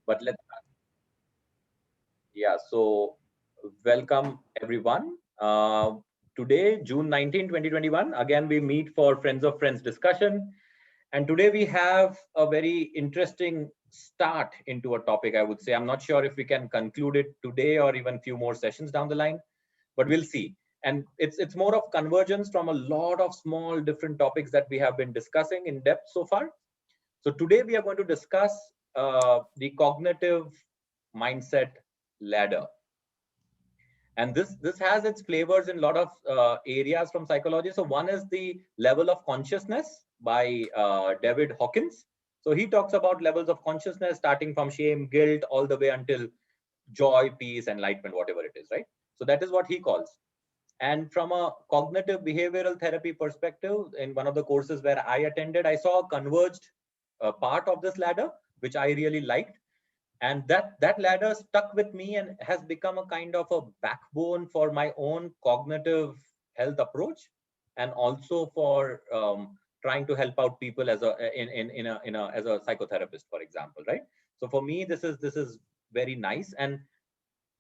But let's start. Yeah, so welcome everyone. Today, June 19, 2021, again, we meet for Friends of Friends discussion. And today we have a very interesting start into a topic, I would say. I'm not sure if we can conclude it today or even few more sessions down the line, but we'll see. And it's more of convergence from a lot of small different topics that we have been discussing in depth so far. So today we are going to discuss the cognitive mindset ladder. And this has its flavors in a lot of areas from psychology. So one is the level of consciousness by David Hawkins. So he talks about levels of consciousness starting from shame, guilt, all the way until joy, peace, enlightenment, whatever it is, right? So that is what he calls. And from a cognitive behavioral therapy perspective, in one of the courses where I attended, I saw a converged part of this ladder, which I really liked. And that ladder stuck with me and has become a kind of a backbone for my own cognitive health approach, and also for trying to help out people as a as a psychotherapist, for example, right? So for me, this is very nice. And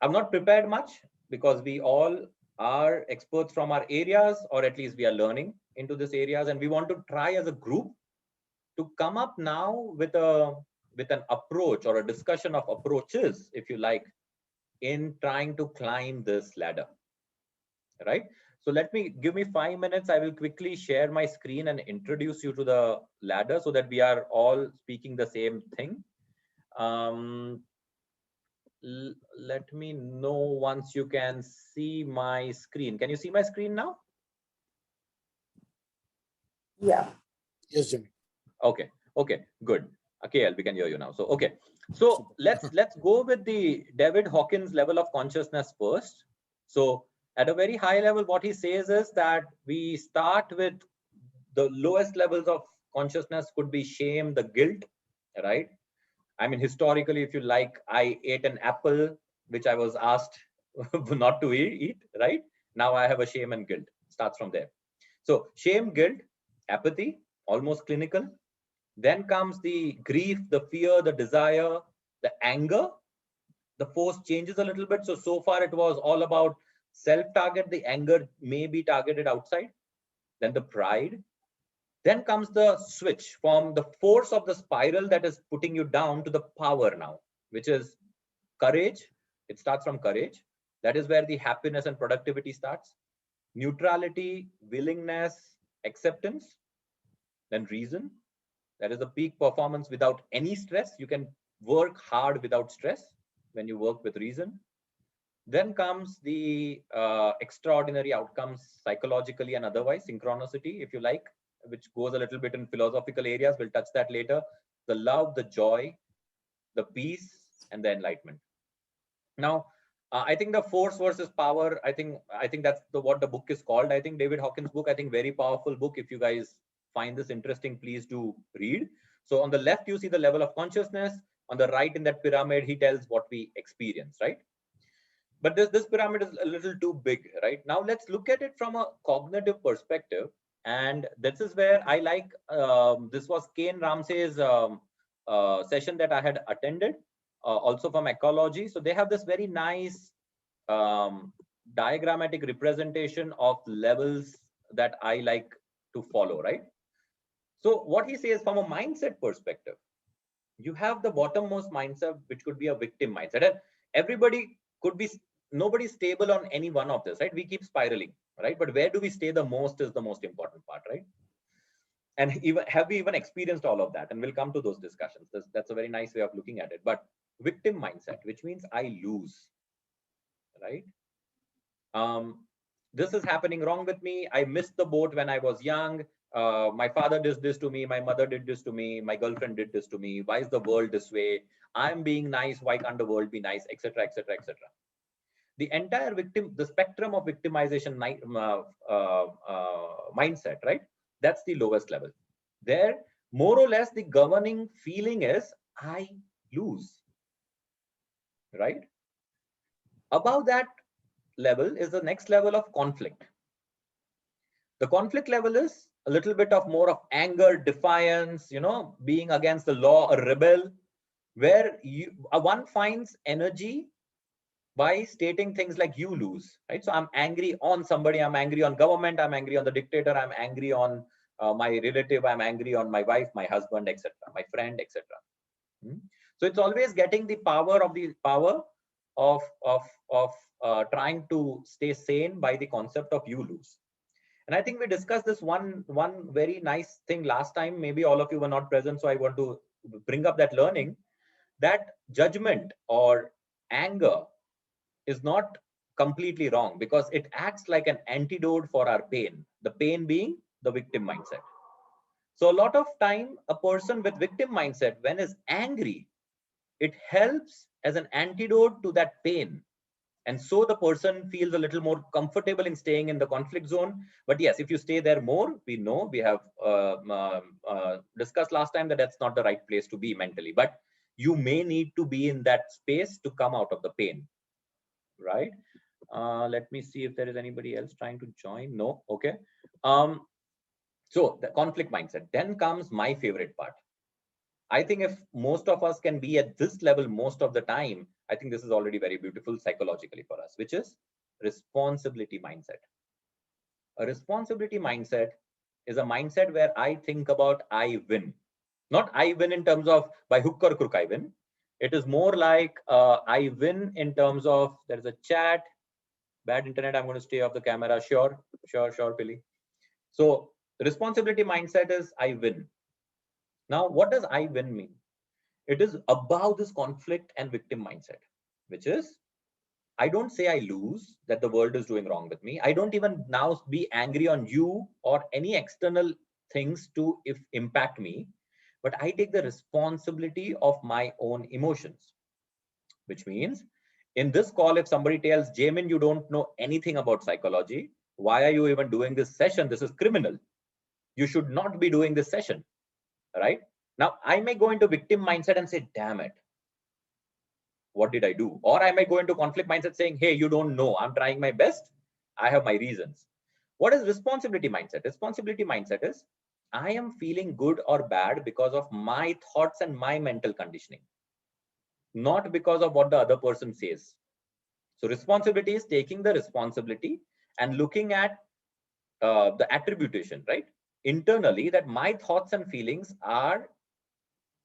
I'm not prepared much because we all are experts from our areas, or at least we are learning into these areas, and we want to try as a group to come up now with an approach or a discussion of approaches, if you like, in trying to climb this ladder, right? So give me 5 minutes. I will quickly share my screen and introduce you to the ladder so that we are all speaking the same thing. Let me know once you can see my screen. Can you see my screen now? Yeah. Yes, Jimmy. Okay, good. Okay, we can hear you now. So okay, so let's go with the David Hawkins level of consciousness first. So at a very high level, what he says is that we start with the lowest levels of consciousness. Could be shame, the guilt, right? I mean, historically, if you like, I ate an apple which I was asked not to eat, right? Now I have a shame and guilt. Starts from there. So shame, guilt, apathy, almost clinical. Then comes the grief, the fear, the desire, the anger. The force changes a little bit. So far it was all about self-target. The anger may be targeted outside. Then the pride. Then comes the switch from the force of the spiral that is putting you down to the power now, which is courage. It starts from courage. That is where the happiness and productivity starts. Neutrality, willingness, acceptance. Then reason. That is the peak performance without any stress. You can work hard without stress when you work with reason. Then comes the extraordinary outcomes psychologically and otherwise, synchronicity, if you like, which goes a little bit in philosophical areas. We'll touch that later. The love, the joy, the peace, and the enlightenment. Now, I think the force versus power, I think that's what the book is called. I think David Hawkins' book, I think very powerful book. If you guys find this interesting, please do read. So on the left, you see the level of consciousness. On the right in that pyramid, he tells what we experience, right? But this pyramid is a little too big, right? Now let's look at it from a cognitive perspective. And this is where I like, this was Kane Ramsey's session that I had attended, also from ecology. So they have this very nice diagrammatic representation of levels that I like to follow, right? So what he says from a mindset perspective, you have the bottommost mindset, which could be a victim mindset. And everybody could be, nobody's stable on any one of this, right? We keep spiraling, right? But where do we stay the most is the most important part, right? And even have we even experienced all of that? And we'll come to those discussions. That's a very nice way of looking at it. But victim mindset, which means I lose, right? This is happening wrong with me. I missed the boat when I was young. My father did this to me. My mother did this to me. My girlfriend did this to me. Why is the world this way? I'm being nice. Why can't the world be nice? Etc. Etc. Etc. The entire the spectrum of victimization mindset, right? That's the lowest level. There, more or less, the governing feeling is I lose, right? Above that level is the next level of conflict. The conflict level is a little bit of more of anger, defiance, being against the law, a rebel, where one finds energy by stating things like you lose, right? So I'm angry on somebody, I'm angry on government, I'm angry on the dictator, I'm angry on my relative, I'm angry on my wife, my husband, etc., my friend, etc. So it's always getting the power of trying to stay sane by the concept of you lose. And I think we discussed this one very nice thing last time. Maybe all of you were not present, so I want to bring up that learning, that judgment or anger is not completely wrong, because it acts like an antidote for our pain, the pain being the victim mindset. So a lot of time, a person with victim mindset, when is angry, it helps as an antidote to that pain. And so the person feels a little more comfortable in staying in the conflict zone. But yes, if you stay there more, we know, we have discussed last time that that's not the right place to be mentally. But you may need to be in that space to come out of the pain, right? Let me see if there is anybody else trying to join. No. Okay. So the conflict mindset. Then comes my favorite part. I think if most of us can be at this level most of the time, I think this is already very beautiful psychologically for us, which is responsibility mindset. A responsibility mindset is a mindset where I think about I win. Not I win in terms of by hook or crook I win. It is more like I win in terms of there is a chat, bad internet, I'm going to stay off the camera. Sure, Billy. So responsibility mindset is I win. Now, what does I win mean? It is above this conflict and victim mindset, which is I don't say I lose, that the world is doing wrong with me. I don't even now be angry on you or any external things to if impact me, but I take the responsibility of my own emotions, which means in this call, if somebody tells Jamin, you don't know anything about psychology, why are you even doing this session? This is criminal. You should not be doing this session, right? Now, I may go into victim mindset and say, damn it, what did I do? Or I might go into conflict mindset saying, hey, you don't know, I'm trying my best, I have my reasons. What is responsibility mindset? Responsibility mindset is I am feeling good or bad because of my thoughts and my mental conditioning, not because of what the other person says. So responsibility is taking the responsibility and looking at the attribution, right? Internally, that my thoughts and feelings are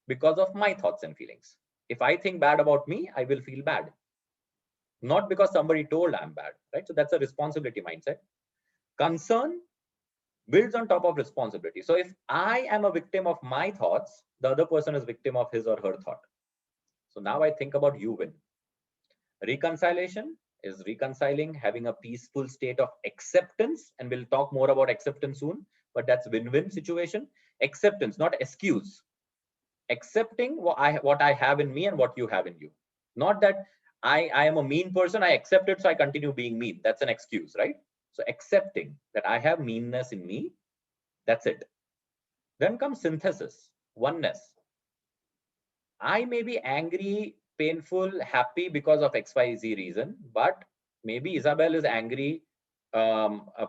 because of my thoughts and feelings. If I think bad about me, I will feel bad, not because somebody told I'm bad, right? So that's a responsibility mindset. Concern builds on top of responsibility. So if I am a victim of my thoughts, the other person is victim of his or her thought. So now I think about you win. Reconciliation is reconciling, having a peaceful state of acceptance. And we'll talk more about acceptance soon, but that's win-win situation. Acceptance, not excuse. Accepting what I have in me and what you have in you. Not that I am a mean person, I accept it, so I continue being mean. That's an excuse, right? So accepting that I have meanness in me, that's it. Then comes synthesis, oneness. I may be angry, painful, happy because of XYZ reason, but maybe Isabel is angry,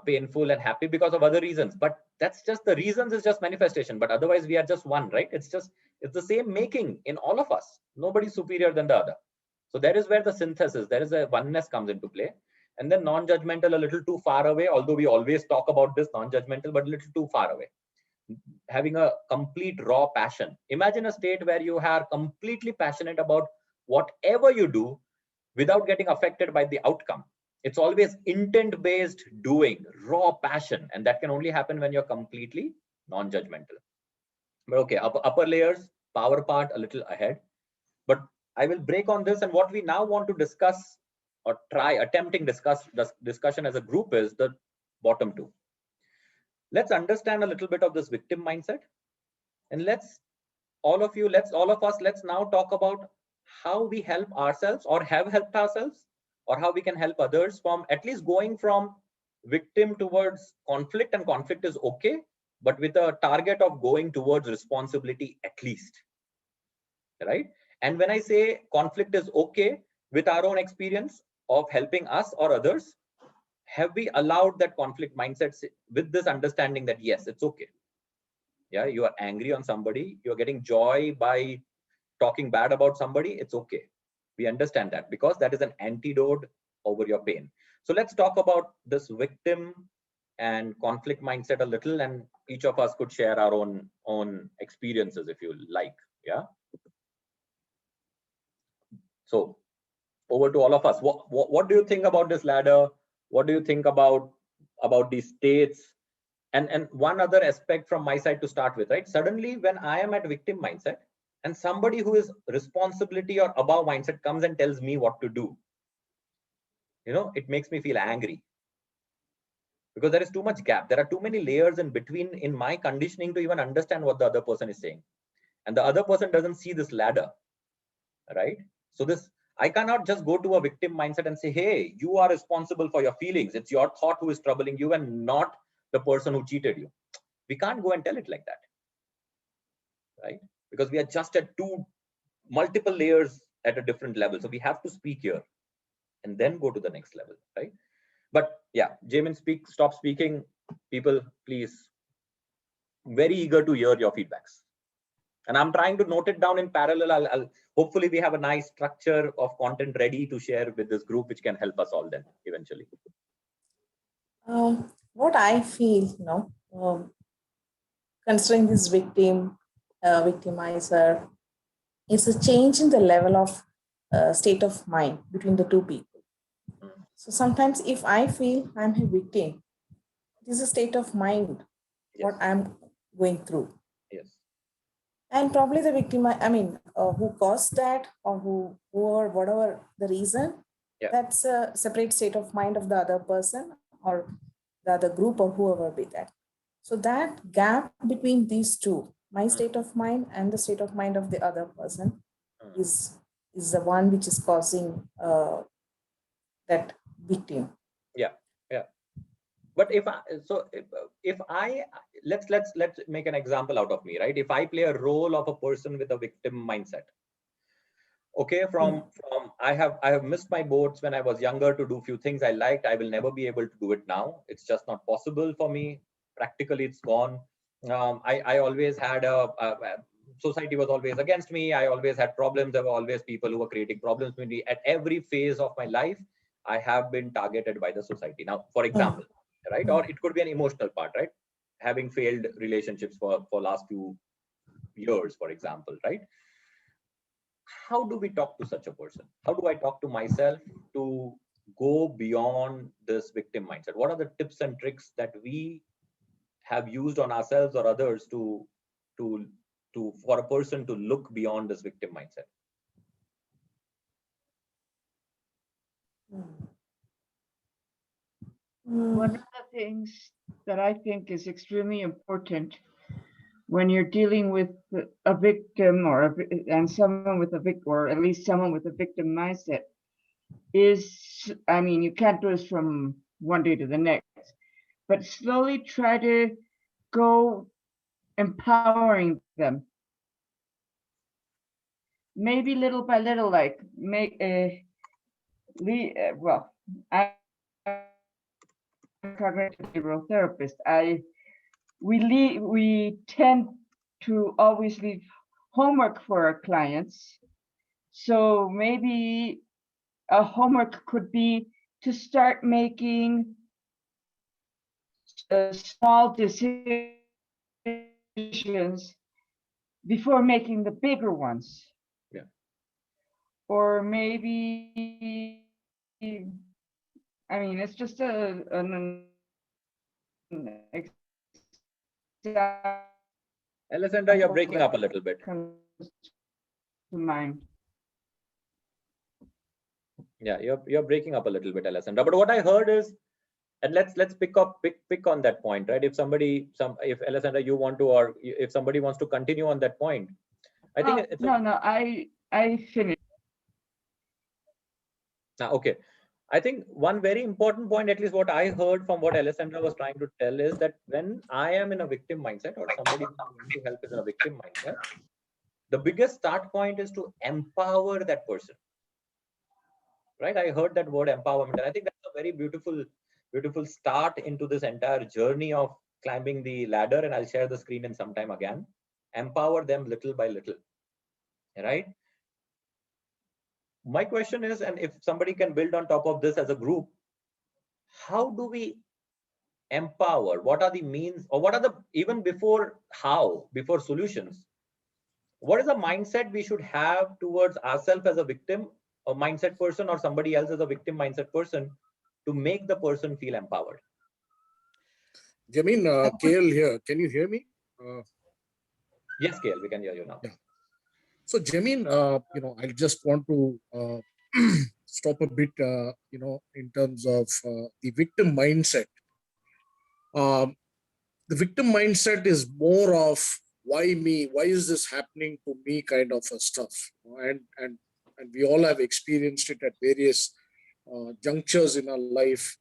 painful and happy because of other reasons. But that's just the reasons is just manifestation. But otherwise, we are just one, right? It's the same making in all of us. Nobody's superior than the other. So there is where the synthesis, there is a oneness comes into play. And then non-judgmental, a little too far away, although we always talk about this non-judgmental, but a little too far away. Having a complete raw passion. Imagine a state where you are completely passionate about whatever you do without getting affected by the outcome. It's always intent-based doing, raw passion. And that can only happen when you're completely non-judgmental. But okay, upper layers, power part a little ahead. But I will break on this. And what we now want to discuss or attempting discussion as a group is the bottom two. Let's understand a little bit of this victim mindset. And let's all of us, let's now talk about how we help ourselves or have helped ourselves, or how we can help others from at least going from victim towards conflict. And conflict is okay, but with a target of going towards responsibility at least, right? And when I say conflict is okay, with our own experience of helping us or others, have we allowed that conflict mindset with this understanding that yes, it's okay. Yeah, you are angry on somebody, you're getting joy by talking bad about somebody, it's okay. We understand that because that is an antidote over your pain. So let's talk about this victim and conflict mindset a little, and each of us could share our own experiences if you like. Yeah. So over to all of us. What do you think about this ladder? What do you think about these states? And one other aspect from my side to start with, right? Suddenly, when I am at victim mindset and somebody who is responsibility or above mindset comes and tells me what to do, it makes me feel angry because there is too much gap. There are too many layers in between in my conditioning to even understand what the other person is saying. And the other person doesn't see this ladder, right? So I cannot just go to a victim mindset and say, hey, you are responsible for your feelings. It's your thought who is troubling you and not the person who cheated you. We can't go and tell it like that, right? Because we are just at multiple layers at a different level. So we have to speak here and then go to the next level, right? But yeah, Jamin, stop speaking. People, please, very eager to hear your feedbacks. And I'm trying to note it down in parallel. I'll hopefully we have a nice structure of content ready to share with this group, which can help us all then eventually. What I feel, considering this victimizer, it's a change in the level of state of mind between the two people. So sometimes if I feel I'm a victim, it is a state of mind, Yes. what I'm going through. Yes. And probably the victim, who caused that or who or whatever the reason, that's a separate state of mind of the other person or the other group or whoever be that. So that gap between these two, my state of mind and the state of mind of the other person, is the one which is causing that victim. Yeah. But if let's make an example out of me, right? If I play a role of a person with a victim mindset, okay, from I have missed my boats when I was younger to do few things I liked. I will never be able to do it now. It's just not possible for me. Practically, it's gone. I always had society was always against me. I always had problems. There were always people who were creating problems with me. At every phase of my life, I have been targeted by the society. Now, for example, right? Or it could be an emotional part, right? Having failed relationships for last few years, for example, right? How do we talk to such a person? How do I talk to myself to go beyond this victim mindset? What are the tips and tricks that we have used on ourselves or others to for a person to look beyond this victim mindset? One of the things that I think is extremely important when you're dealing with a victim and someone with a victim, or at least someone with a victim mindset, is, I mean, you can't do this from one day to the next, but slowly try to go empowering them. Maybe little by little, like well, I'm a cognitive behavioral therapist. We tend to always leave homework for our clients. So maybe a homework could be to start making small decisions before making the bigger ones. Yeah. Or maybe, I mean, it's just an Alessandra, you're breaking up a little bit. Comes to mind. Yeah, you're breaking up a little bit, Alessandra. But what I heard is, and let's pick on that point, right? If Alessandra, you want to, or if somebody wants to continue on that point, I think I finished. Okay. I think one very important point, at least what I heard from what Alessandra was trying to tell, is that when I am in a victim mindset or somebody who's going to help is in a victim mindset, the biggest start point is to empower that person. Right? I heard that word empowerment, and I think that's a very beautiful start into this entire journey of climbing the ladder. And I'll share the screen in some time again. Empower them little by little. right? My question is, and if somebody can build on top of this as a group, how do we empower? What are the means, or what are the, even before solutions, what is the mindset we should have towards ourselves as a victim, a mindset person, or somebody else as a victim mindset person, to make the person feel empowered? Jamin, KL here. Can you hear me? Yes, KL, we can hear you now. Yeah. So, Jamin, I just want to stop a bit, in terms of the victim mindset. The victim mindset is more of why me, why is this happening to me kind of a stuff. And we all have experienced it at various junctures in our life.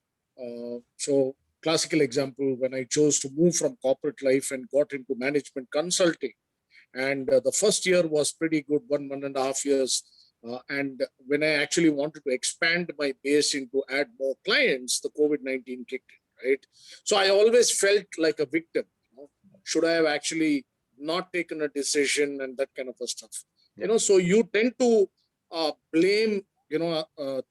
So classical example, when I chose to move from corporate life and got into management consulting, and the first year was pretty good, 1.5 years. And when I actually wanted to expand my base into add more clients, the COVID-19 kicked in, right? So I always felt like a victim. Should I have actually not taken a decision and that kind of a stuff? Yeah. So you tend to blame,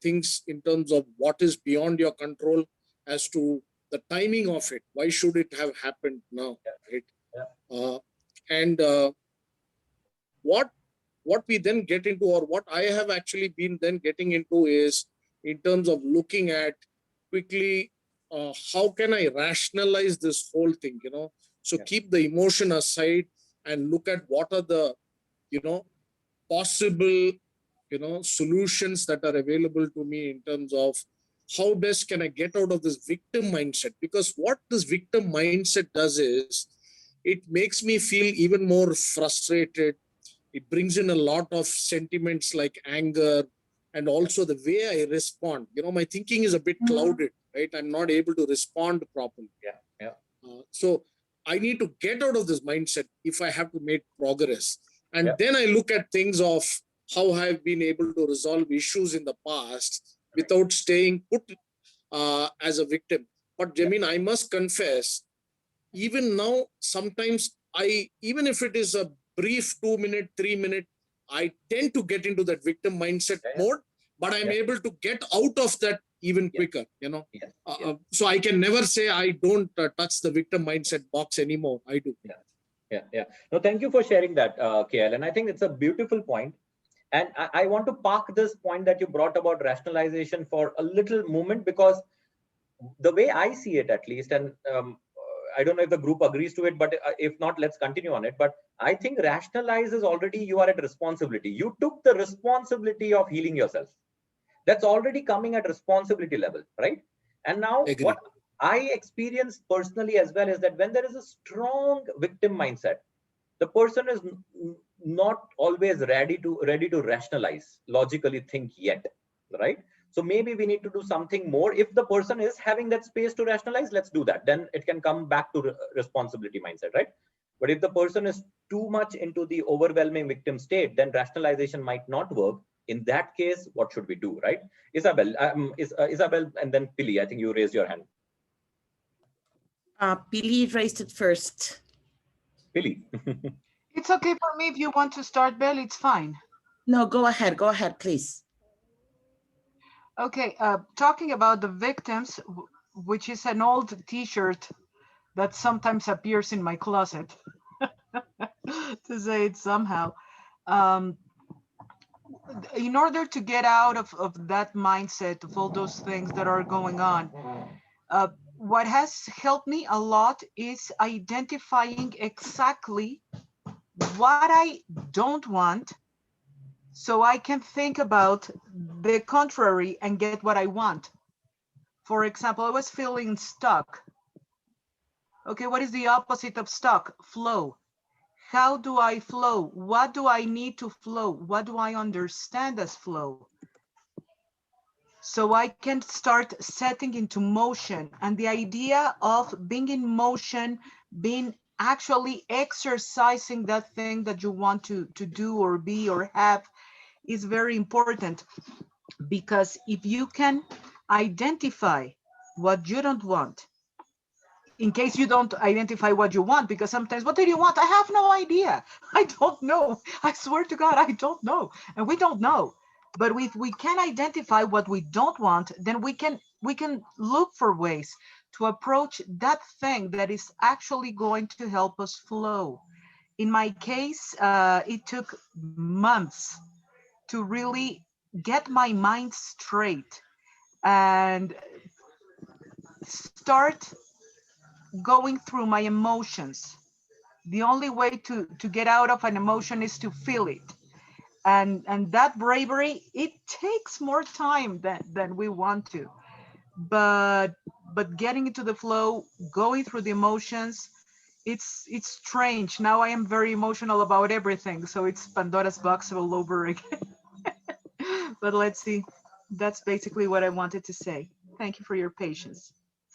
things in terms of what is beyond your control as to the timing of it. Why should it have happened now, right? Yeah. And what we then get into, or what I have actually been then getting into, is in terms of looking at quickly, how can I rationalize this whole thing, so keep the emotion aside and look at what are the possible solutions that are available to me in terms of how best can I get out of this victim mindset. Because what this victim mindset does is it makes me feel even more frustrated. It brings in a lot of sentiments like anger, and also the way I respond. My thinking is a bit clouded, right? I'm not able to respond properly. Yeah. So I need to get out of this mindset if I have to make progress. And Yeah. then I look at things of how I've been able to resolve issues in the past without staying put as a victim. But Jamin, I must confess, even now, sometimes even if it is a brief 2-minute, 3-minute, I tend to get into that victim mindset mode, but I'm able to get out of that even quicker, So I can never say I don't touch the victim mindset box anymore. I do. Yeah. No, thank you for sharing that, KL. And I think it's a beautiful point. And I want to park this point that you brought about rationalization for a little moment, because the way I see it, at least, and I don't know if the group agrees to it, but if not, let's continue on it. But I think rationalize is already, you are at responsibility. You took the responsibility of healing yourself. That's already coming at responsibility level, right? And now what I experienced personally as well is that when there is a strong victim mindset, the person is not always ready to rationalize, logically think yet, right? So maybe we need to do something more. If the person is having that space to rationalize, let's do that. Then it can come back to responsibility mindset, right? But if the person is too much into the overwhelming victim state, then rationalization might not work. In that case, what should we do, right? Isabel, Isabel, and then Pili. I think you raised your hand. Pili raised it first. Pili. It's okay for me if you want to start, Belle. It's fine. No, go ahead, please. Okay, talking about the victims, which is an old T-shirt that sometimes appears in my closet, to say it somehow. In order to get out of that mindset of all those things that are going on, what has helped me a lot is identifying exactly what I don't want, so I can think about the contrary and get what I want. For example, I was feeling stuck. Okay, what is the opposite of stuck? Flow. How do I flow? What do I need to flow? What do I understand as flow? So I can start setting into motion. And the idea of being in motion, being actually exercising that thing that you want to do or be or have, is very important. Because if you can identify what you don't want, in case you don't identify what you want, because sometimes, what do you want? I have no idea. I don't know. I swear to God, I don't know. And we don't know. But if we can identify what we don't want, then we can look for ways to approach that thing that is actually going to help us flow. In my case, it took months to really get my mind straight and start going through my emotions. The only way to get out of an emotion is to feel it. And that bravery, it takes more time than we want to. But getting into the flow, going through the emotions, it's strange. Now I am very emotional about everything. So it's Pandora's box all over again. But let's see. That's basically what I wanted to say. Thank you for your patience.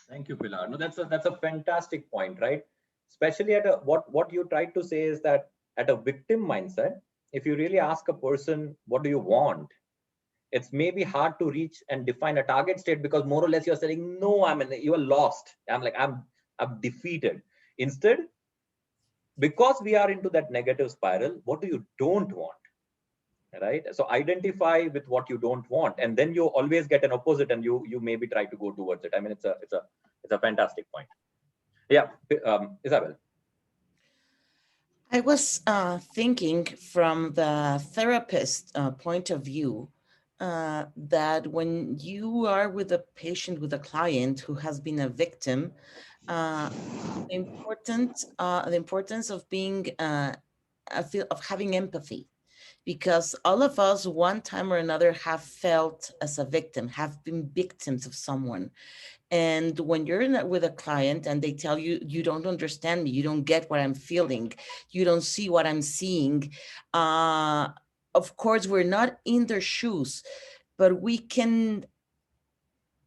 Thank you, Pilar. No, that's a fantastic point, right? Especially at what you tried to say is that at a victim mindset, if you really ask a person, what do you want? It's maybe hard to reach and define a target state, because more or less you're saying, no, you are lost. I'm defeated. Instead, because we are into that negative spiral, what do you don't want? Right? So identify with what you don't want, and then you always get an opposite, and you maybe try to go towards it. I mean, it's a fantastic point. Yeah, Isabel. I was thinking from the therapist point of view that when you are with a patient, with a client who has been a victim, the importance of being of having empathy, because all of us one time or another have felt as a victim, have been victims of someone. And when you're with a client and they tell you, you don't understand me, you don't get what I'm feeling, you don't see what I'm seeing, of course, we're not in their shoes, but we can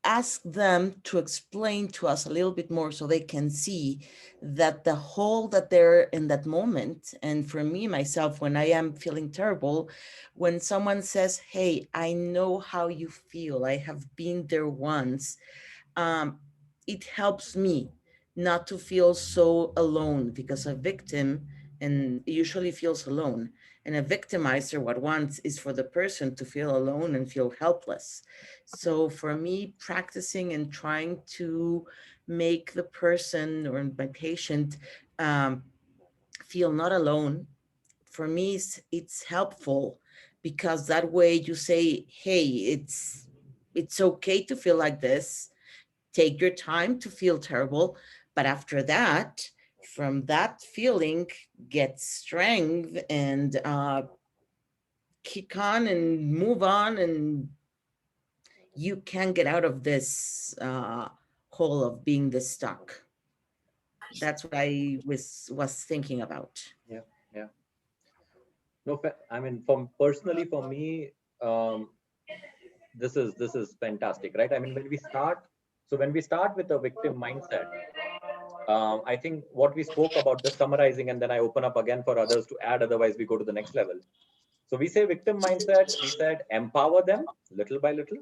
ask them to explain to us a little bit more so they can see that the hole that they're in that moment. And for me, myself, when I am feeling terrible, when someone says, hey, I know how you feel, I have been there once, it helps me not to feel so alone, because a victim and usually feels alone, and a victimizer what wants is for the person to feel alone and feel helpless. So for me, practicing and trying to make the person or my patient feel not alone, for me, it's helpful, because that way you say, hey, it's okay to feel like this. Take your time to feel terrible, but after that, from that feeling, get strength and kick on and move on, and you can get out of this hole of being this stuck. That's what I was thinking about. Yeah. No, I mean, personally for me, this is fantastic, right? I mean, when we start with a victim mindset, I think what we spoke about, just summarizing, and then I open up again for others to add, otherwise we go to the next level. So we say victim mindset, we said empower them little by little.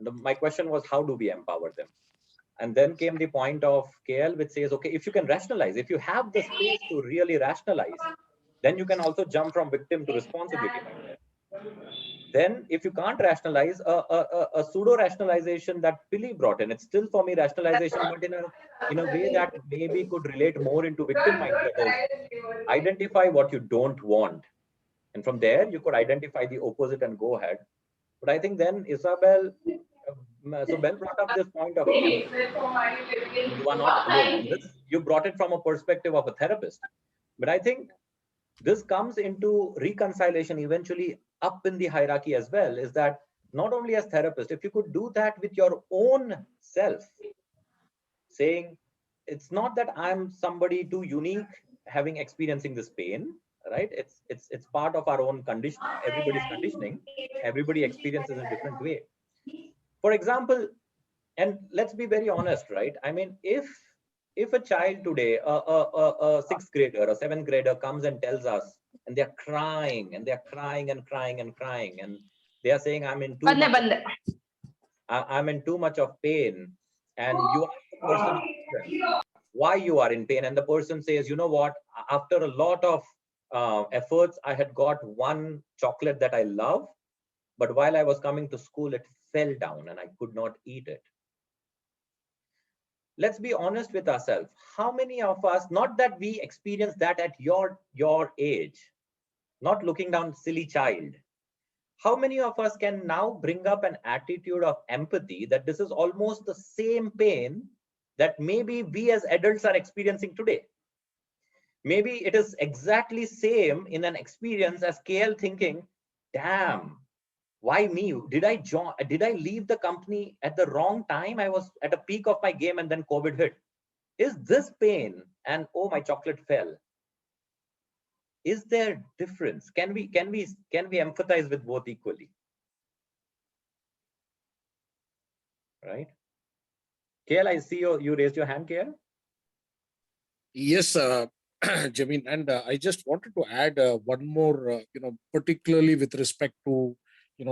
My question was, how do we empower them? And then came the point of KL, which says, okay, if you can rationalize, if you have the space to really rationalize, then you can also jump from victim to responsibility mindset. Then if you can't rationalize, a pseudo rationalization that Pili brought in, it's still for me rationalization, but in a way that maybe could relate more into victim mindset, is identify what you don't want, and from there you could identify the opposite and go ahead. But I think then Isabel, so Ben brought up this point of empathy. You are not alone, and this you brought it from a perspective of a therapist, but I think this comes into reconciliation eventually up in the hierarchy as well, is that not only as therapist, if you could do that with your own self, saying it's not that I'm somebody too unique having experiencing this pain, right? It's part of our own condition, everybody's conditioning, everybody experiences in a different way. For example, and let's be very honest, right? I mean, if a child today, a sixth grader, a seventh grader comes and tells us, and they're crying and they're crying and crying and crying, and they are saying, I'm in too much of pain, and you ask the person, why you are in pain. And the person says, you know what, after a lot of efforts, I had got one chocolate that I love, but while I was coming to school, it fell down and I could not eat it. Let's be honest with ourselves. How many of us, not that we experience that at your age, not looking down silly child, how many of us can now bring up an attitude of empathy that this is almost the same pain that maybe we as adults are experiencing today? Maybe it is exactly same in an experience as KL thinking, damn, why me? Did I leave the company at the wrong time? I was at a peak of my game and then COVID hit. Is this pain? And oh, my chocolate fell. Is there difference? Can we empathize with both equally? Right? KL, I see you raised your hand, KL. Yes, Jameen, and I just wanted to add one more, particularly with respect to,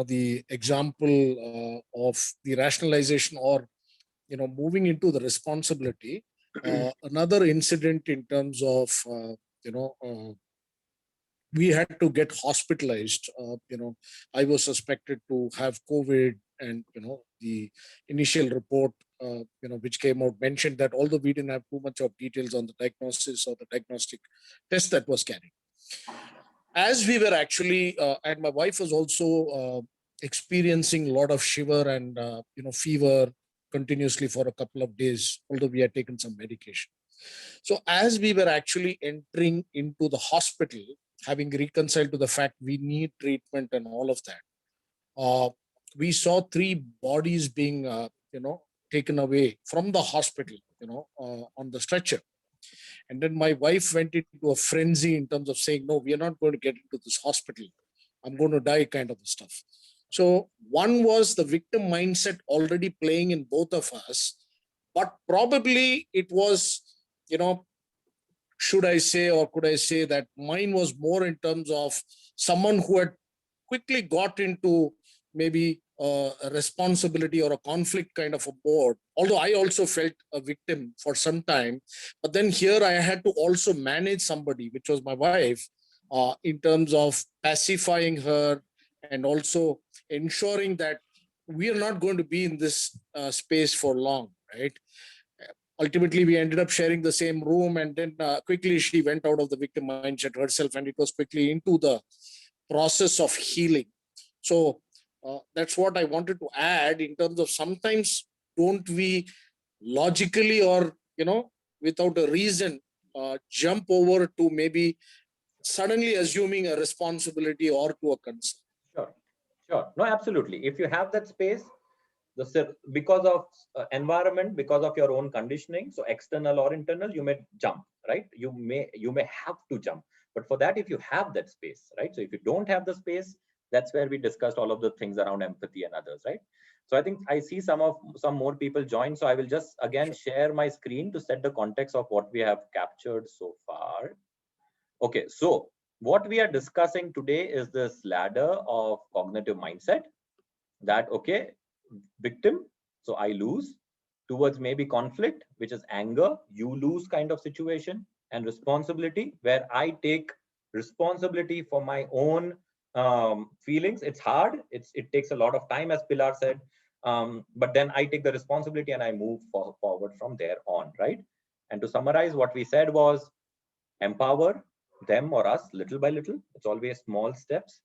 the example of the rationalization or, moving into the responsibility. Another incident in terms of, we had to get hospitalized. I was suspected to have COVID, and the initial report, which came out, mentioned that although we didn't have too much of details on the diagnosis or the diagnostic test that was carried, as we were actually, and my wife was also experiencing a lot of shiver and fever continuously for a couple of days, although we had taken some medication. So as we were actually entering into the hospital, having reconciled to the fact we need treatment and all of that, we saw 3 bodies being, taken away from the hospital, on the stretcher. And then my wife went into a frenzy in terms of saying, no, we are not going to get into this hospital. I'm going to die, kind of stuff. So one was the victim mindset already playing in both of us, but probably it was, should I say, or could I say that mine was more in terms of someone who had quickly got into maybe a responsibility or a conflict kind of a board. Although I also felt a victim for some time, but then here I had to also manage somebody, which was my wife, in terms of pacifying her and also ensuring that we are not going to be in this space for long, right? Ultimately, we ended up sharing the same room, and then quickly she went out of the victim mindset herself, and it was quickly into the process of healing. So that's what I wanted to add in terms of sometimes don't we logically or, without a reason, jump over to maybe suddenly assuming a responsibility or to a concern. Sure. No, absolutely. If you have that space, because of environment, because of your own conditioning, so external or internal, you may jump, right? You may have to jump, but for that, if you have that space, right? So if you don't have the space, that's where we discussed all of the things around empathy and others, right? So I think I see some more people join. So I will just again share my screen to set the context of what we have captured so far. Okay, so what we are discussing today is this ladder of cognitive mindset that, okay, victim, so I lose, towards maybe conflict, which is anger, you lose kind of situation, and responsibility, where I take responsibility for my own feelings. It's hard, it takes a lot of time, as Pilar said, but then I take the responsibility and I move forward from there on, right? And to summarize, what we said was empower them or us little by little. It's always small steps.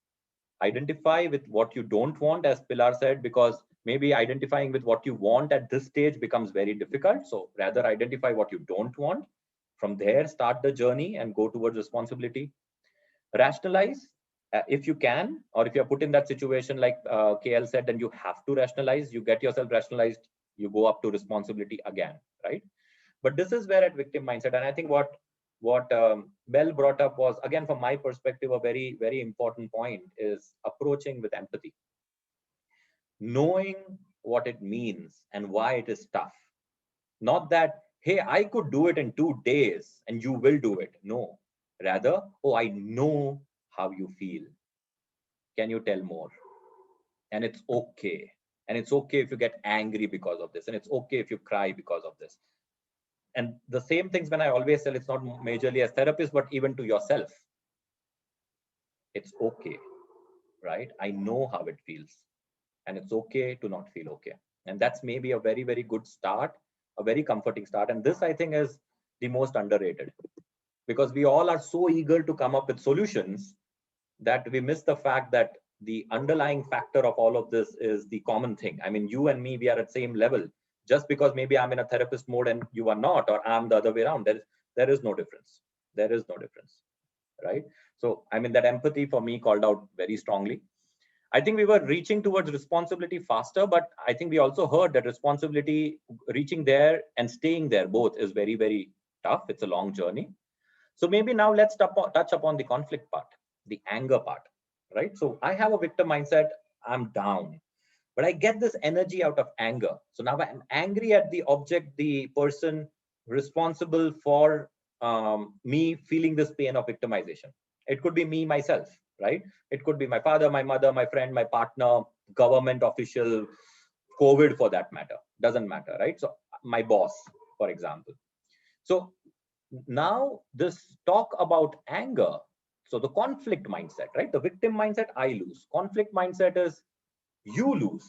Identify with what you don't want, as Pilar said, because maybe identifying with what you want at this stage becomes very difficult. So rather identify what you don't want. From there, start the journey and go towards responsibility. Rationalize if you can, or if you're put in that situation, like KL said, then you have to rationalize. You get yourself rationalized, you go up to responsibility again, right? But this is where at victim mindset, and I think what Bell brought up was, again, from my perspective, a very, very important point is approaching with empathy. Knowing what it means and why it is tough. Not that, hey, I could do it in 2 days and you will do it. No, rather, oh, I know how you feel. Can you tell more? And it's okay. And it's okay if you get angry because of this. And it's okay if you cry because of this. And the same things when I always tell, it's not majorly as therapist, but even to yourself. It's okay, right? I know how it feels, and it's okay to not feel okay. And that's maybe a very, very good start, a very comforting start. And this, I think, is the most underrated, because we all are so eager to come up with solutions that we miss the fact that the underlying factor of all of this is the common thing. I mean, you and me, we are at same level. Just because maybe I'm in a therapist mode and you are not, or I'm the other way around, there is no difference. There is no difference, right? So, I mean, that empathy for me called out very strongly. I think we were reaching towards responsibility faster, but I think we also heard that responsibility, reaching there and staying there both, is very, very tough. It's a long journey. So maybe now let's touch upon the conflict part, the anger part, right? So I have a victim mindset, I'm down, but I get this energy out of anger. So now I'm angry at the object, the person responsible for me feeling this pain of victimization. It could be me, myself, right? It could be my father, my mother, my friend, my partner, government official, COVID for that matter, doesn't matter, right? So my boss, for example. So now this talk about anger. So the conflict mindset, right? The victim mindset, I lose. Conflict mindset is you lose,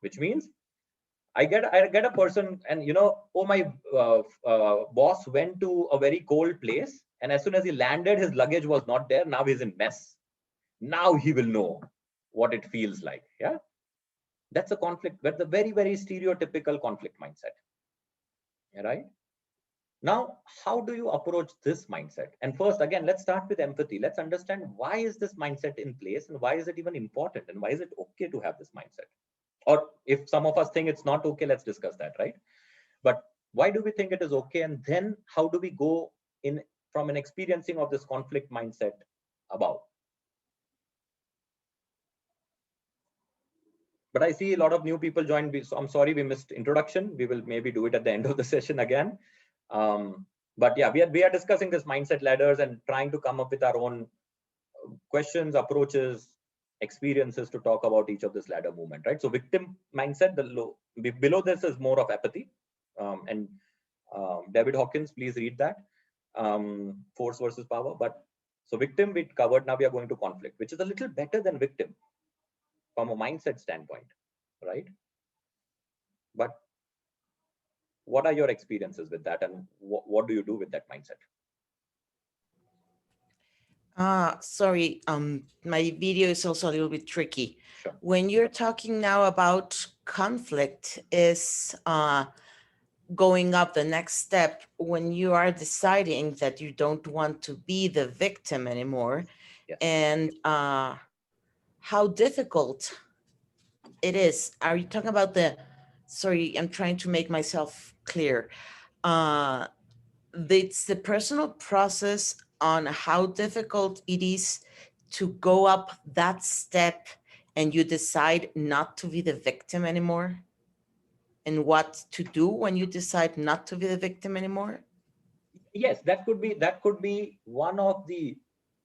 which means I get a person, and oh, my boss went to a very cold place, and as soon as he landed, his luggage was not there. Now he's in mess. Now he will know what it feels like. Yeah, that's a conflict, but the very, very stereotypical conflict mindset. Right? Now, how do you approach this mindset? And first, again, let's start with empathy. Let's understand, why is this mindset in place, and why is it even important, and why is it okay to have this mindset? Or if some of us think it's not okay, let's discuss that, right? But why do we think it is okay? And then how do we go in from an experiencing of this conflict mindset about? But I see a lot of new people join. So I'm sorry we missed introduction. We will maybe do it at the end of the session again. But yeah, we are discussing this mindset ladders and trying to come up with our own questions, approaches, experiences to talk about each of this ladder movement, right? So victim mindset, below this is more of apathy. David Hawkins, please read that. Force versus power. But so victim we covered. Now we are going to conflict, which is a little better than victim from a mindset standpoint, right? But what are your experiences with that, and what do you do with that mindset? Sorry, my video is also a little bit tricky. Sure. When you're talking now about conflict, is going up the next step when you are deciding that you don't want to be the victim anymore. Yes. And how difficult it is. Are you talking about sorry, I'm trying to make myself clear. It's the personal process on how difficult it is to go up that step and you decide not to be the victim anymore, and what to do when you decide not to be the victim anymore? Yes, that could be one of the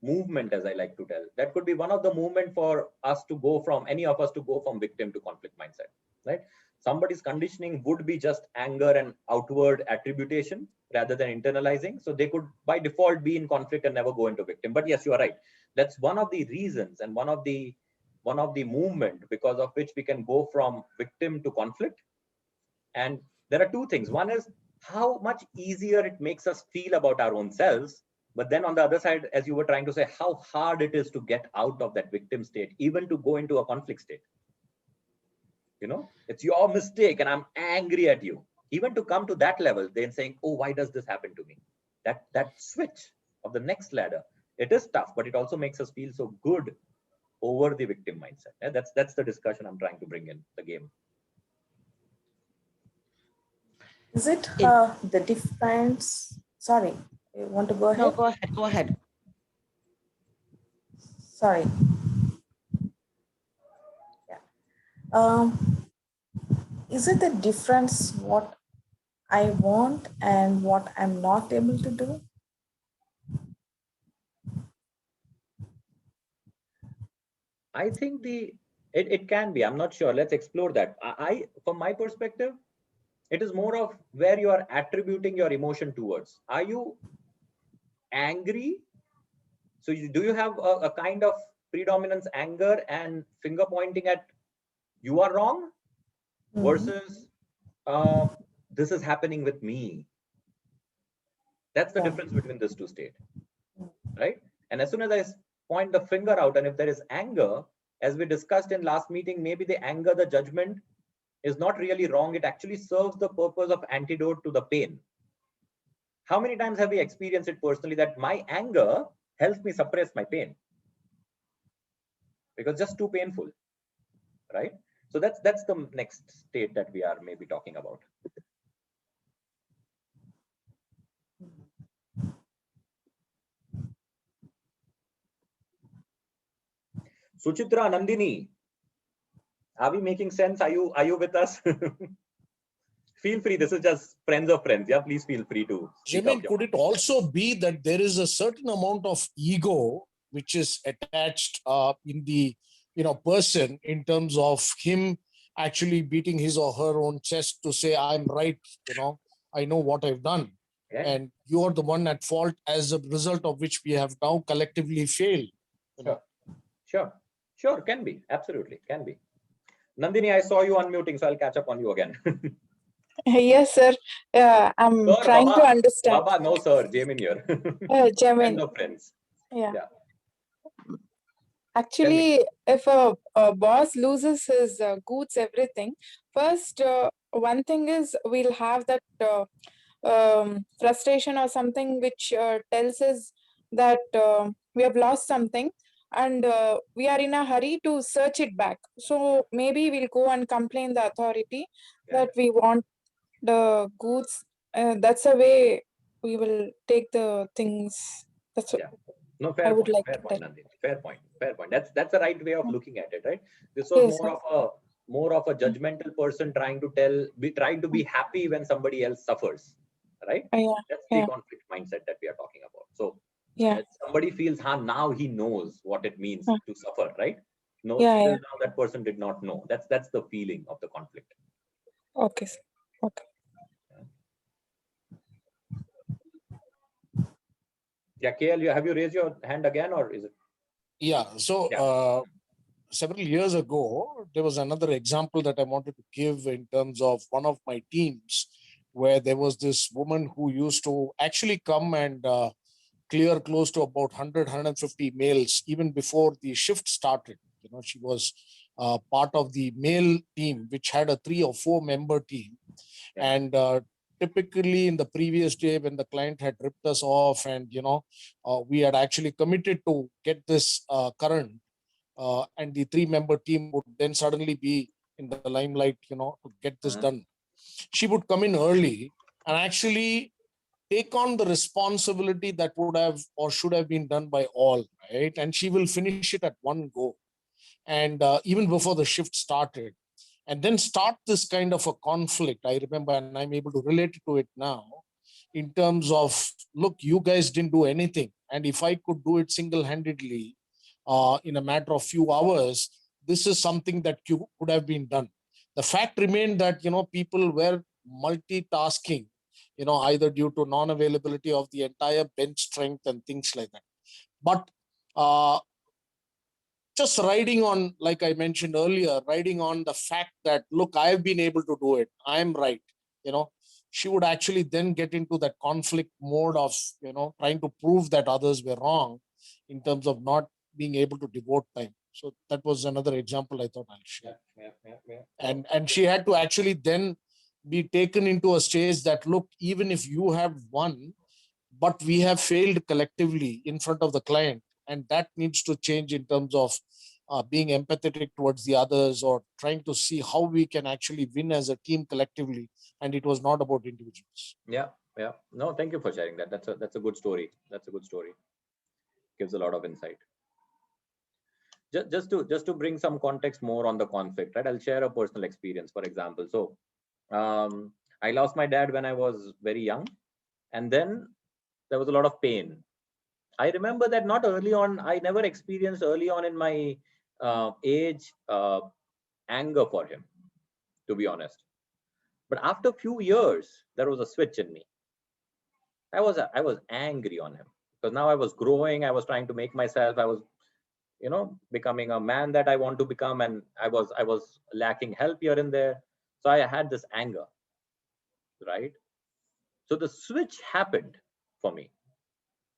movement, as I like to tell. That could be one of the movement for us to go from, any of us to go from victim to conflict mindset, right? Somebody's conditioning would be just anger and outward attribution rather than internalizing. So they could by default be in conflict and never go into victim. But yes, you are right. That's one of the reasons and one of the movement because of which we can go from victim to conflict. And there are two things. One is how much easier it makes us feel about our own selves. But then on the other side, as you were trying to say, how hard it is to get out of that victim state, even to go into a conflict state. It's your mistake and I'm angry at you. Even to come to that level, then saying, oh, why does this happen to me? That switch of the next ladder, it is tough, but it also makes us feel so good over the victim mindset. Yeah, that's the discussion I'm trying to bring in the game. Is it the difference? Sorry, you want to go ahead? No, go ahead. Go ahead. Sorry. Yeah. Is it the difference what I want and what I'm not able to do? I think it can be. I'm not sure. Let's explore that. From my perspective, It is more of where you are attributing your emotion towards. Are you angry? So do you have a kind of predominance anger and finger pointing at you are wrong versus this is happening with me? That's the difference between these two states, right? And as soon as I point the finger out, and if there is anger, as we discussed in last meeting, maybe the anger, the judgment is not really wrong. It actually serves the purpose of antidote to the pain. How many times have we experienced it personally that my anger helps me suppress my pain? Because just too painful, right? So that's the next state that we are maybe talking about. Suchitra, Nandini, are we making sense? Are you with us? Feel free. This is just friends of friends. Yeah, please feel free to. Jamin, could it also be that there is a certain amount of ego which is attached in the person, in terms of him actually beating his or her own chest to say, I'm right, I know what I've done. Yeah. And you're the one at fault, as a result of which we have now collectively failed. Sure, can be. Absolutely, can be. Nandini, I saw you unmuting, so I'll catch up on you again. Yes, sir. I'm Sir, trying Baba, to understand. Baba, no, sir. Jamin here. Jamin. Friend of friends. Yeah. Actually, if a boss loses his goods, everything, first, one thing is we'll have that frustration or something which tells us that we have lost something, and we are in a hurry to search it back. So maybe we'll go and complain the authority that we want the goods. That's the way we will take the things. That's what No, fair I would point, like fair to point, tell. Nandini. Fair point. That's the right way of looking at it, right? This was more of a judgmental person trying to be happy when somebody else suffers, right? That's the conflict mindset that we are talking about. So somebody feels, now he knows what it means to suffer, right? No, till now that person did not know. That's the feeling of the conflict. Okay, sir. Okay. Yeah, KL, have you raised your hand again, or is it? Yeah. So several years ago, there was another example that I wanted to give in terms of one of my teams, where there was this woman who used to actually come and clear close to about 150 males even before the shift started. She was part of the male team, which had a 3 or 4 member team. And typically in the previous day, when the client had ripped us off and, we had actually committed to get this current, and the 3-member team would then suddenly be in the limelight, to get this done. She would come in early and actually take on the responsibility that would have or should have been done by all, right? And she will finish it at one go. And even before the shift started, and then start this kind of a conflict. I remember, and I'm able to relate to it now, in terms of, look, you guys didn't do anything. And if I could do it single-handedly in a matter of few hours, this is something that could have been done. The fact remained that, people were multitasking, either due to non-availability of the entire bench strength and things like that. But just riding on, like I mentioned earlier, riding on the fact that, look, I've been able to do it, I'm right, she would actually then get into that conflict mode of, trying to prove that others were wrong in terms of not being able to devote time. So that was another example I thought I'll share. And she had to actually then be taken into a stage that, look, even if you have won, but we have failed collectively in front of the client, and that needs to change in terms of being empathetic towards the others, or trying to see how we can actually win as a team collectively. And it was not about individuals. Yeah. No, thank you for sharing that. That's a good story. That's a good story. Gives a lot of insight. Just to bring some context more on the conflict, right? I'll share a personal experience, for example. So I lost my dad when I was very young, and then there was a lot of pain. I remember that not early on, I never experienced early on in my age anger for him, to be honest. But after a few years, there was a switch in me. I was angry on him because now I was growing. I was trying to make myself. I was, becoming a man that I want to become, and I was lacking help here and there. So I had this anger, right? So the switch happened for me.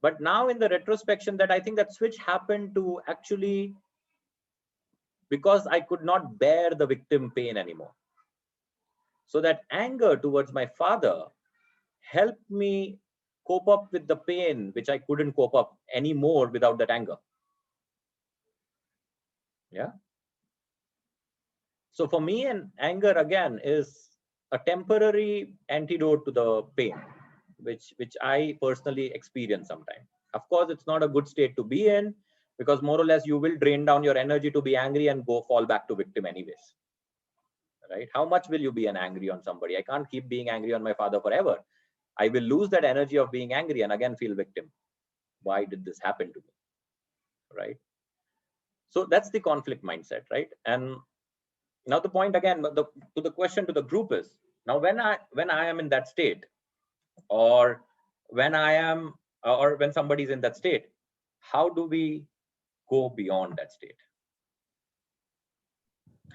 But now in the retrospection, that I think that switch happened to actually because I could not bear the victim pain anymore. So that anger towards my father helped me cope up with the pain, which I couldn't cope up anymore without that anger. Yeah. So for me, an anger again is a temporary antidote to the pain, which I personally experience sometimes. Of course, it's not a good state to be in, because more or less you will drain down your energy to be angry and go fall back to victim anyways. Right? How much will you be angry on somebody? I can't keep being angry on my father forever. I will lose that energy of being angry and again feel victim. Why did this happen to me? Right? So that's the conflict mindset, right? And now the point again, to the question to the group is, now when I am in that state, or when I am, or when somebody's in that state, how do we go beyond that state?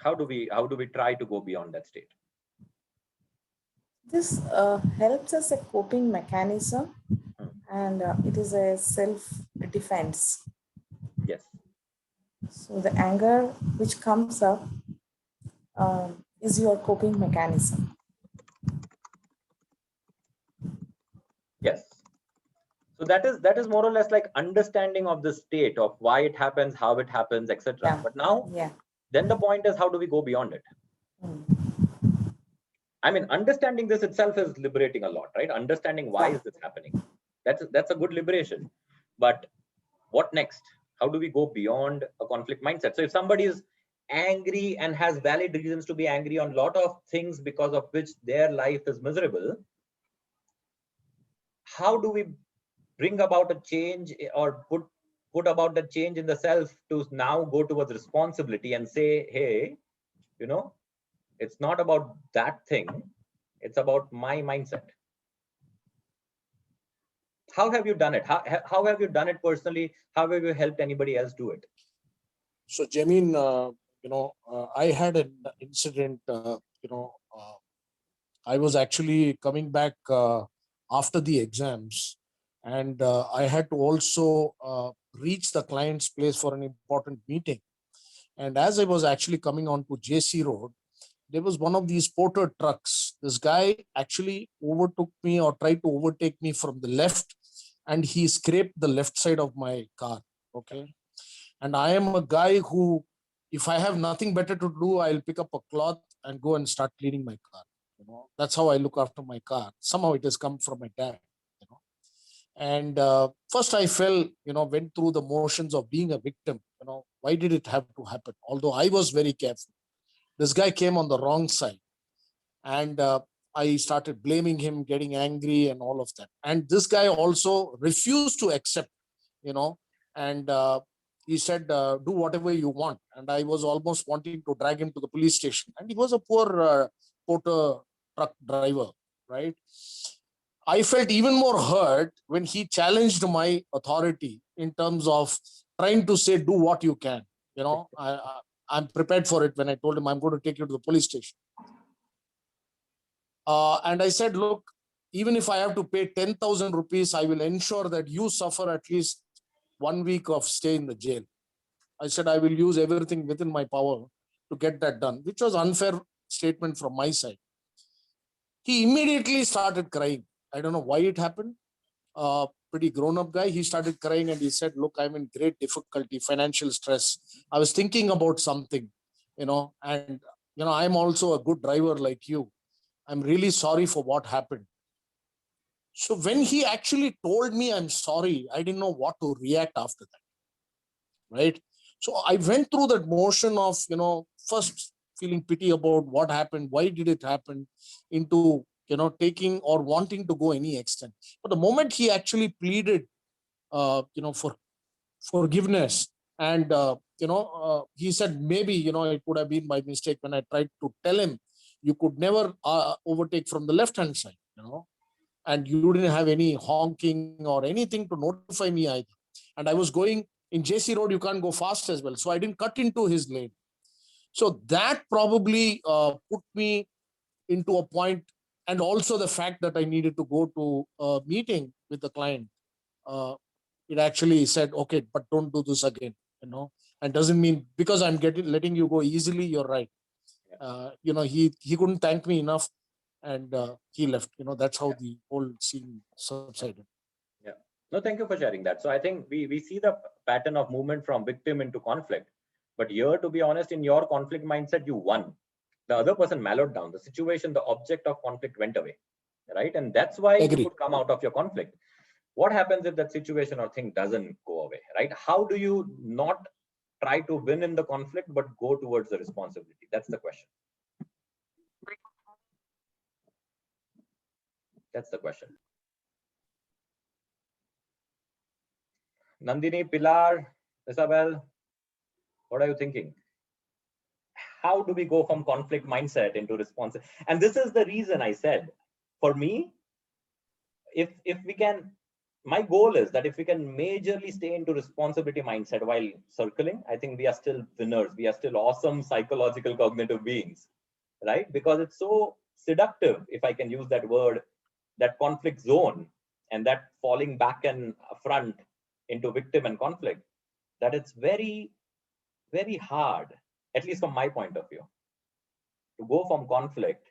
How do we try to go beyond that state? This helps as a coping mechanism, and it is a self-defense. Yes. So the anger which comes up is your coping mechanism. Yes. So that is more or less like understanding of the state of why it happens, how it happens, etc. Yeah. But now, then the point is, how do we go beyond it? I mean, understanding this itself is liberating a lot, right? Understanding why is this happening. That's a good liberation. But what next? How do we go beyond a conflict mindset? So if somebody is angry and has valid reasons to be angry on a lot of things because of which their life is miserable, how do we bring about a change, or put about the change in the self to now go towards responsibility and say, hey, it's not about that thing, it's about my mindset. How have you done it? How have you done it personally? How have you helped anybody else do it? So Jameen, I had an incident, I was actually coming back after the exams, and I had to also reach the client's place for an important meeting. And as I was actually coming on to JC Road, there was one of these porter trucks. This guy actually overtook me, or tried to overtake me from the left, and he scraped the left side of my car. Okay. And I am a guy who, if I have nothing better to do, I'll pick up a cloth and go and start cleaning my car. That's how I look after my car. Somehow it has come from my dad. And first I went through the motions of being a victim. Why did it have to happen? Although I was very careful, this guy came on the wrong side, and I started blaming him, getting angry and all of that. And this guy also refused to accept, and he said, do whatever you want. And I was almost wanting to drag him to the police station. And he was a poor porter truck driver, right? I felt even more hurt when he challenged my authority in terms of trying to say, do what you can. I'm prepared for it when I told him I'm going to take you to the police station. And I said, look, even if I have to pay 10,000 rupees, I will ensure that you suffer at least 1 week of stay in the jail. I said, I will use everything within my power to get that done, which was unfair statement from my side. He immediately started crying. I don't know why it happened. Pretty grown-up guy. He started crying and he said, look, I'm in great difficulty, financial stress. I was thinking about something, and, I'm also a good driver like you. I'm really sorry for what happened. So when he actually told me I'm sorry, I didn't know what to react after that, right? So I went through that motion of, first feeling pity about what happened, why did it happen, into, taking or wanting to go any extent. But the moment he actually pleaded, for forgiveness, and, he said, maybe, it would have been my mistake when I tried to tell him You could never overtake from the left-hand side, and you didn't have any honking or anything to notify me either. And I was going in JC Road, you can't go fast as well. So I didn't cut into his lane. So that probably put me into a point, and also the fact that I needed to go to a meeting with the client. It actually said, okay, but don't do this again, and doesn't mean because I'm letting you go easily, you're right. He couldn't thank me enough, and he left. That's how the whole scene subsided. Yeah. No, thank you for sharing that. So I think we see the pattern of movement from victim into conflict. But here, to be honest, in your conflict mindset, you won. The other person mellowed down. The situation, the object of conflict went away, right? And that's why you could come out of your conflict. What happens if that situation or thing doesn't go away, right? How do you not try to win in the conflict, but go towards the responsibility? That's the question. That's the question. Nandini, Pilar, Isabel, what are you thinking? How do we go from conflict mindset into responsive? And this is the reason I said, for me, if we can, my goal is that if we can majorly stay into responsibility mindset while circling, I think we are still winners. We are still awesome psychological cognitive beings, right? Because it's so seductive, if I can use that word, that conflict zone and that falling back and front into victim and conflict, that it's very, very hard, at least from my point of view, to go from conflict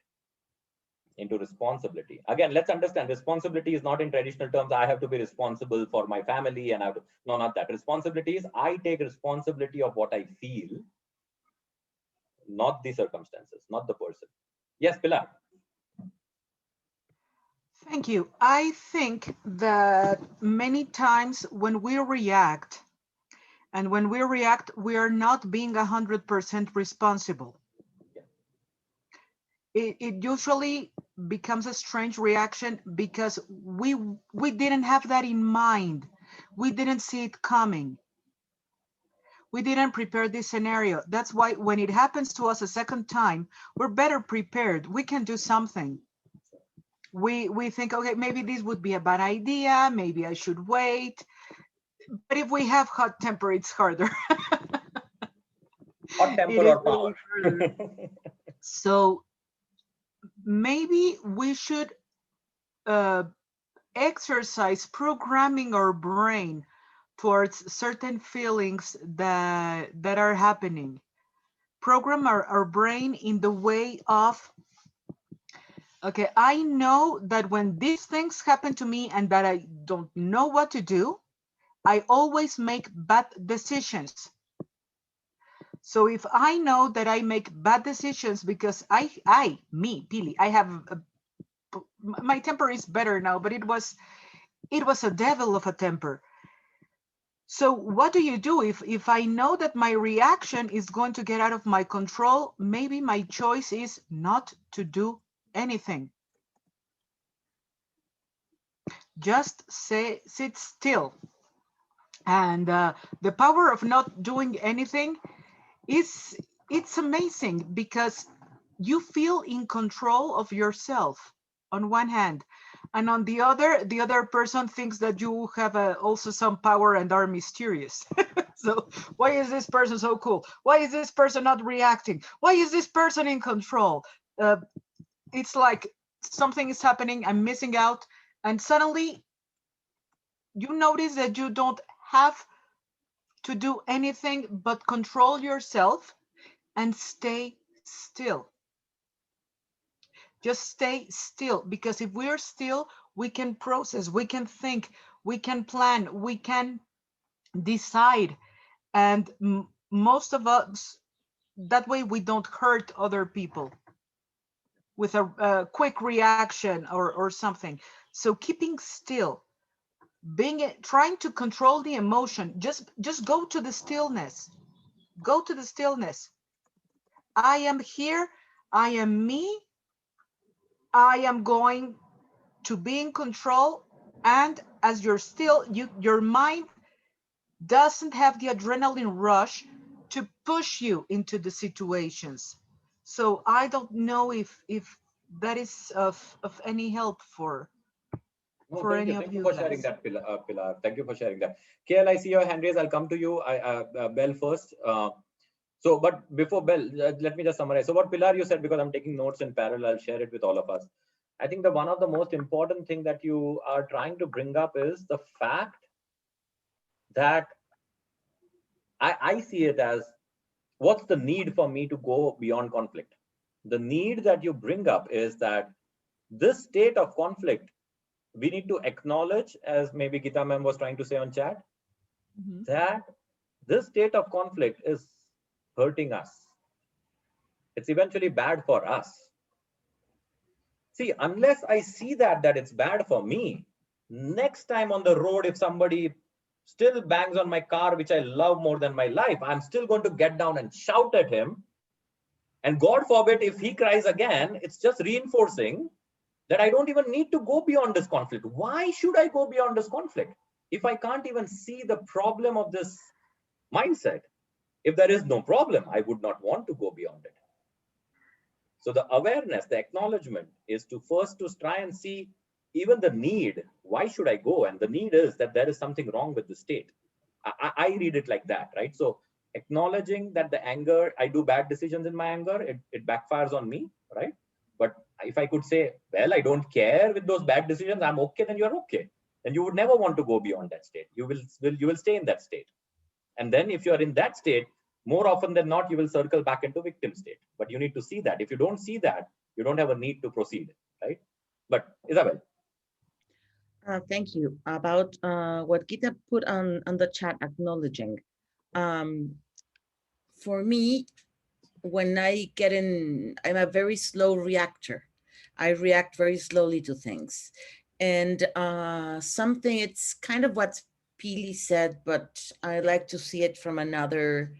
into responsibility. Again, let's understand, responsibility is not in traditional terms, I have to be responsible for my family and I have to, no, not that. Responsibility is I take responsibility of what I feel, not the circumstances, not the person. Yes, Pilar. Thank you. I think that many times when we react, we are not being 100% responsible. It usually becomes a strange reaction because we didn't have that in mind. We didn't see it coming. We didn't prepare this scenario. That's why when it happens to us a second time, we're better prepared. We can do something. We think, okay, maybe this would be a bad idea. Maybe I should wait. But if we have hot temper, it's harder. Hot temper or power. So maybe we should exercise programming our brain towards certain feelings that are happening. Program our brain in the way of, okay, I know that when these things happen to me and that I don't know what to do, I always make bad decisions. So if I know that I make bad decisions because me, Pili, I have, my temper is better now, but it was a devil of a temper. So what do you do if I know that my reaction is going to get out of my control? Maybe my choice is not to do anything. Just sit still. And the power of not doing anything it's amazing because you feel in control of yourself on one hand, and on the other person thinks that you have also some power and are mysterious. So why is this person so cool? Why is this person not reacting? Why is this person in control? It's like something is happening, I'm missing out, and suddenly you notice that you don't have to do anything but control yourself and stay still. Just stay still, because if we're still, we can process, we can think, we can plan, we can decide. And most of us, that way we don't hurt other people with a quick reaction or something. So keeping still, trying to control the emotion, just go to the stillness. Go to the stillness. I am here, I am me, I am going to be in control. And as you're still, your mind doesn't have the adrenaline rush to push you into the situations. So I don't know if that is of any help for No, for thank any you. of Thank you you for sharing guys. that, Pilar. Thank you for sharing that. KL, I see your hand raised. I'll come to you. Bell first. But before Bell, let me just summarize. So what Pilar you said, because I'm taking notes in parallel, I'll share it with all of us. I think the one of the most important thing that you are trying to bring up is the fact that I see it as, what's the need for me to go beyond conflict? The need that you bring up is that this state of conflict, we need to acknowledge, as maybe Gita ma'am was trying to say on chat, that this state of conflict is hurting us. It's eventually bad for us. See, unless I see that it's bad for me, next time on the road, if somebody still bangs on my car, which I love more than my life, I'm still going to get down and shout at him. And God forbid, if he cries again, it's just reinforcing that I don't even need to go beyond this conflict. Why should I go beyond this conflict if I can't even see the problem of this mindset? If there is no problem, I would not want to go beyond it. So the awareness, the acknowledgement is to first to try and see even the need. Why should I go? And the need is that there is something wrong with the state. I read it like that, right? So acknowledging that the anger, I do bad decisions in my anger, it backfires on me, right? But if I could say, well, I don't care with those bad decisions, I'm okay, then you're okay. Then you would never want to go beyond that state. You will stay in that state. And then if you're in that state, more often than not, you will circle back into victim state. But you need to see that. If you don't see that, you don't have a need to proceed, right? But Isabel. Thank you. About what Gita put on the chat, acknowledging. For me, when I get in, I'm a very slow reactor. I react very slowly to things. And something, it's kind of what Pili said, but I like to see it from another,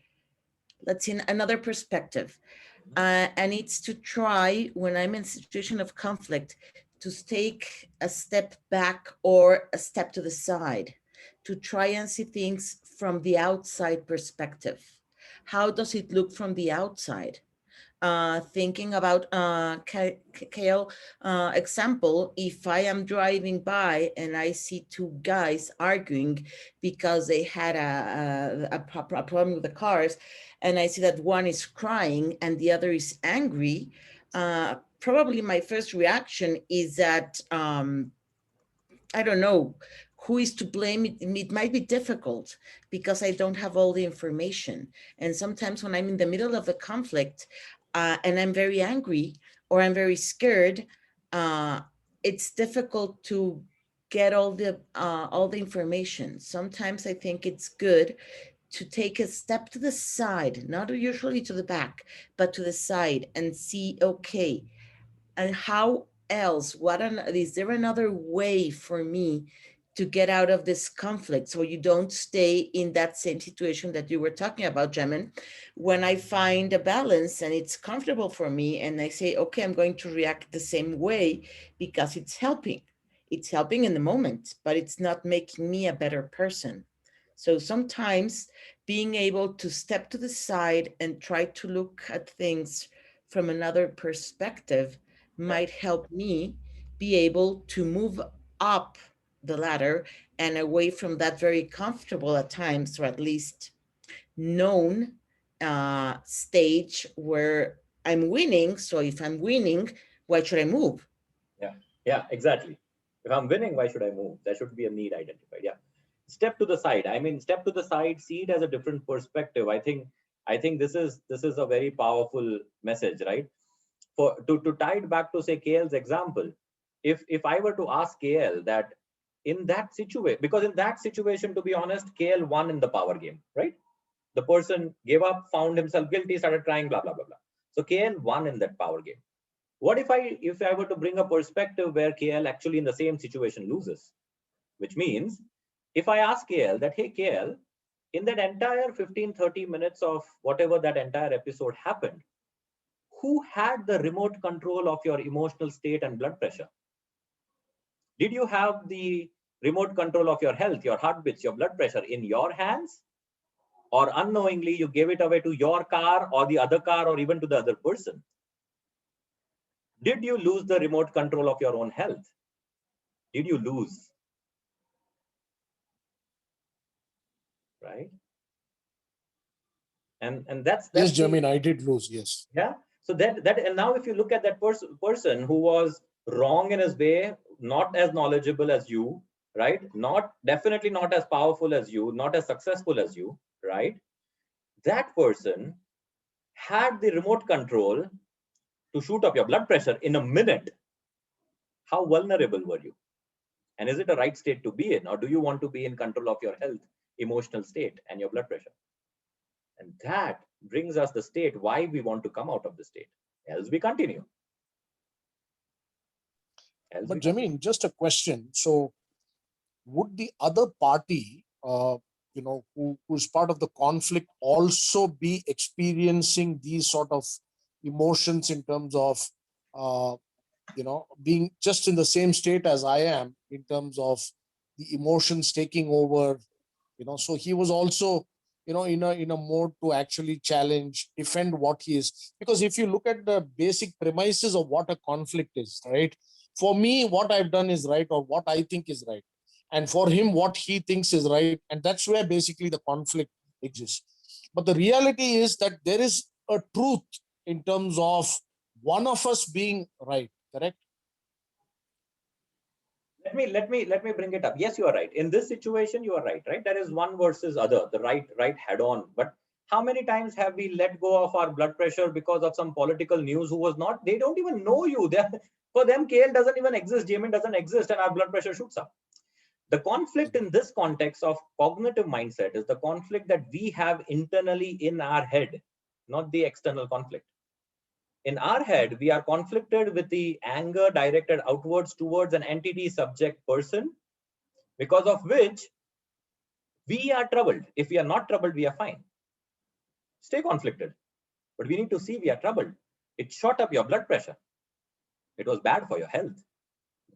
let's see, another perspective. And it's to try, when I'm in a situation of conflict, to take a step back or a step to the side, to try and see things from the outside perspective. How does it look from the outside? Thinking about Kale example, if I am driving by and I see two guys arguing because they had a problem with the cars, and I see that one is crying and the other is angry, probably my first reaction is that, I don't know who is to blame. It might be difficult because I don't have all the information. And sometimes when I'm in the middle of a conflict and I'm very angry or I'm very scared, it's difficult to get all the information. Sometimes I think it's good to take a step to the side, not usually to the back, but to the side and see, okay, and how else, is there another way for me to get out of this conflict so you don't stay in that same situation that you were talking about, Jemin? When I find a balance and it's comfortable for me and I say, okay, I'm going to react the same way because it's helping in the moment, but it's not making me a better person. So sometimes being able to step to the side and try to look at things from another perspective might help me be able to move up the ladder and away from that very comfortable at times, or at least known stage where I'm winning. So if I'm winning, why should I move? Yeah, exactly. If I'm winning, why should I move? There should be a need identified. Yeah. Step to the side. I mean, step to the side, see it as a different perspective. I think this is a very powerful message, right? To tie it back to say KL's example, if I were to ask KL that in that situation, because in that situation, to be honest, KL won in the power game, right? The person gave up, found himself guilty, started crying, blah, blah, blah, blah. So KL won in that power game. What if I were to bring a perspective where KL actually in the same situation loses? Which means if I ask KL that, hey KL, in that entire 15-30 minutes of whatever that entire episode happened, who had the remote control of your emotional state and blood pressure? Did you have the remote control of your health, your heartbeats, your blood pressure in your hands? Or unknowingly, you gave it away to your car or the other car or even to the other person? Did you lose the remote control of your own health? Did you lose? Right? And that's Yes, the, Jamin, I did lose. Yes. yeah. So and now if you look at that person who was wrong in his way, not as knowledgeable as you, right? Definitely not as powerful as you, not as successful as you, right? That person had the remote control to shoot up your blood pressure in a minute. How vulnerable were you? And is it a right state to be in, or do you want to be in control of your health, emotional state, and your blood pressure? And that brings us the state why we want to come out of the state. Else we continue. But Jamin, just a question. So would the other party, who's part of the conflict, also be experiencing these sort of emotions in terms of, being just in the same state as I am in terms of the emotions taking over, so he was also, in a mode to actually challenge, defend what he is. Because if you look at the basic premises of what a conflict is, right? For me, what I've done is right, or what I think is right. And for him, what he thinks is right. And that's where basically the conflict exists. But the reality is that there is a truth in terms of one of us being right, correct? Let me bring it up. Yes, you are right. In this situation, you are right, right? There is one versus other, the right head on. But how many times have we let go of our blood pressure because of some political news who was not, they don't even know you. For them, KL doesn't even exist, Jamin doesn't exist, and our blood pressure shoots up. The conflict in this context of cognitive mindset is the conflict that we have internally in our head, not the external conflict. In our head, we are conflicted with the anger directed outwards towards an entity, subject, person, because of which we are troubled. If we are not troubled, we are fine. Stay conflicted. But we need to see we are troubled. It shot up your blood pressure. It was bad for your health.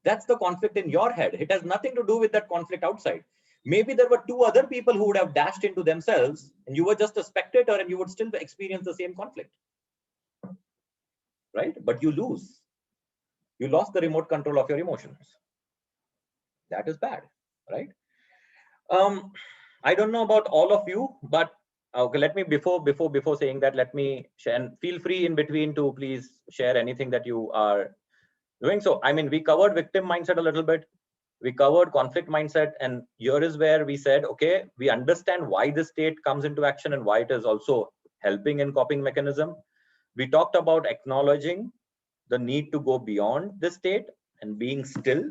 That's the conflict in your head. It has nothing to do with that conflict outside. Maybe there were two other people who would have dashed into themselves, and you were just a spectator, and you would still experience the same conflict. Right? But you lose. You lost the remote control of your emotions. That is bad, right? I don't know about all of you, but okay, let me before saying that, let me share, and feel free in between to please share anything that you are doing. So, I mean, we covered victim mindset a little bit. We covered conflict mindset, and here is where we said, okay, we understand why this state comes into action and why it is also helping in coping mechanism. We talked about acknowledging the need to go beyond this state and being still,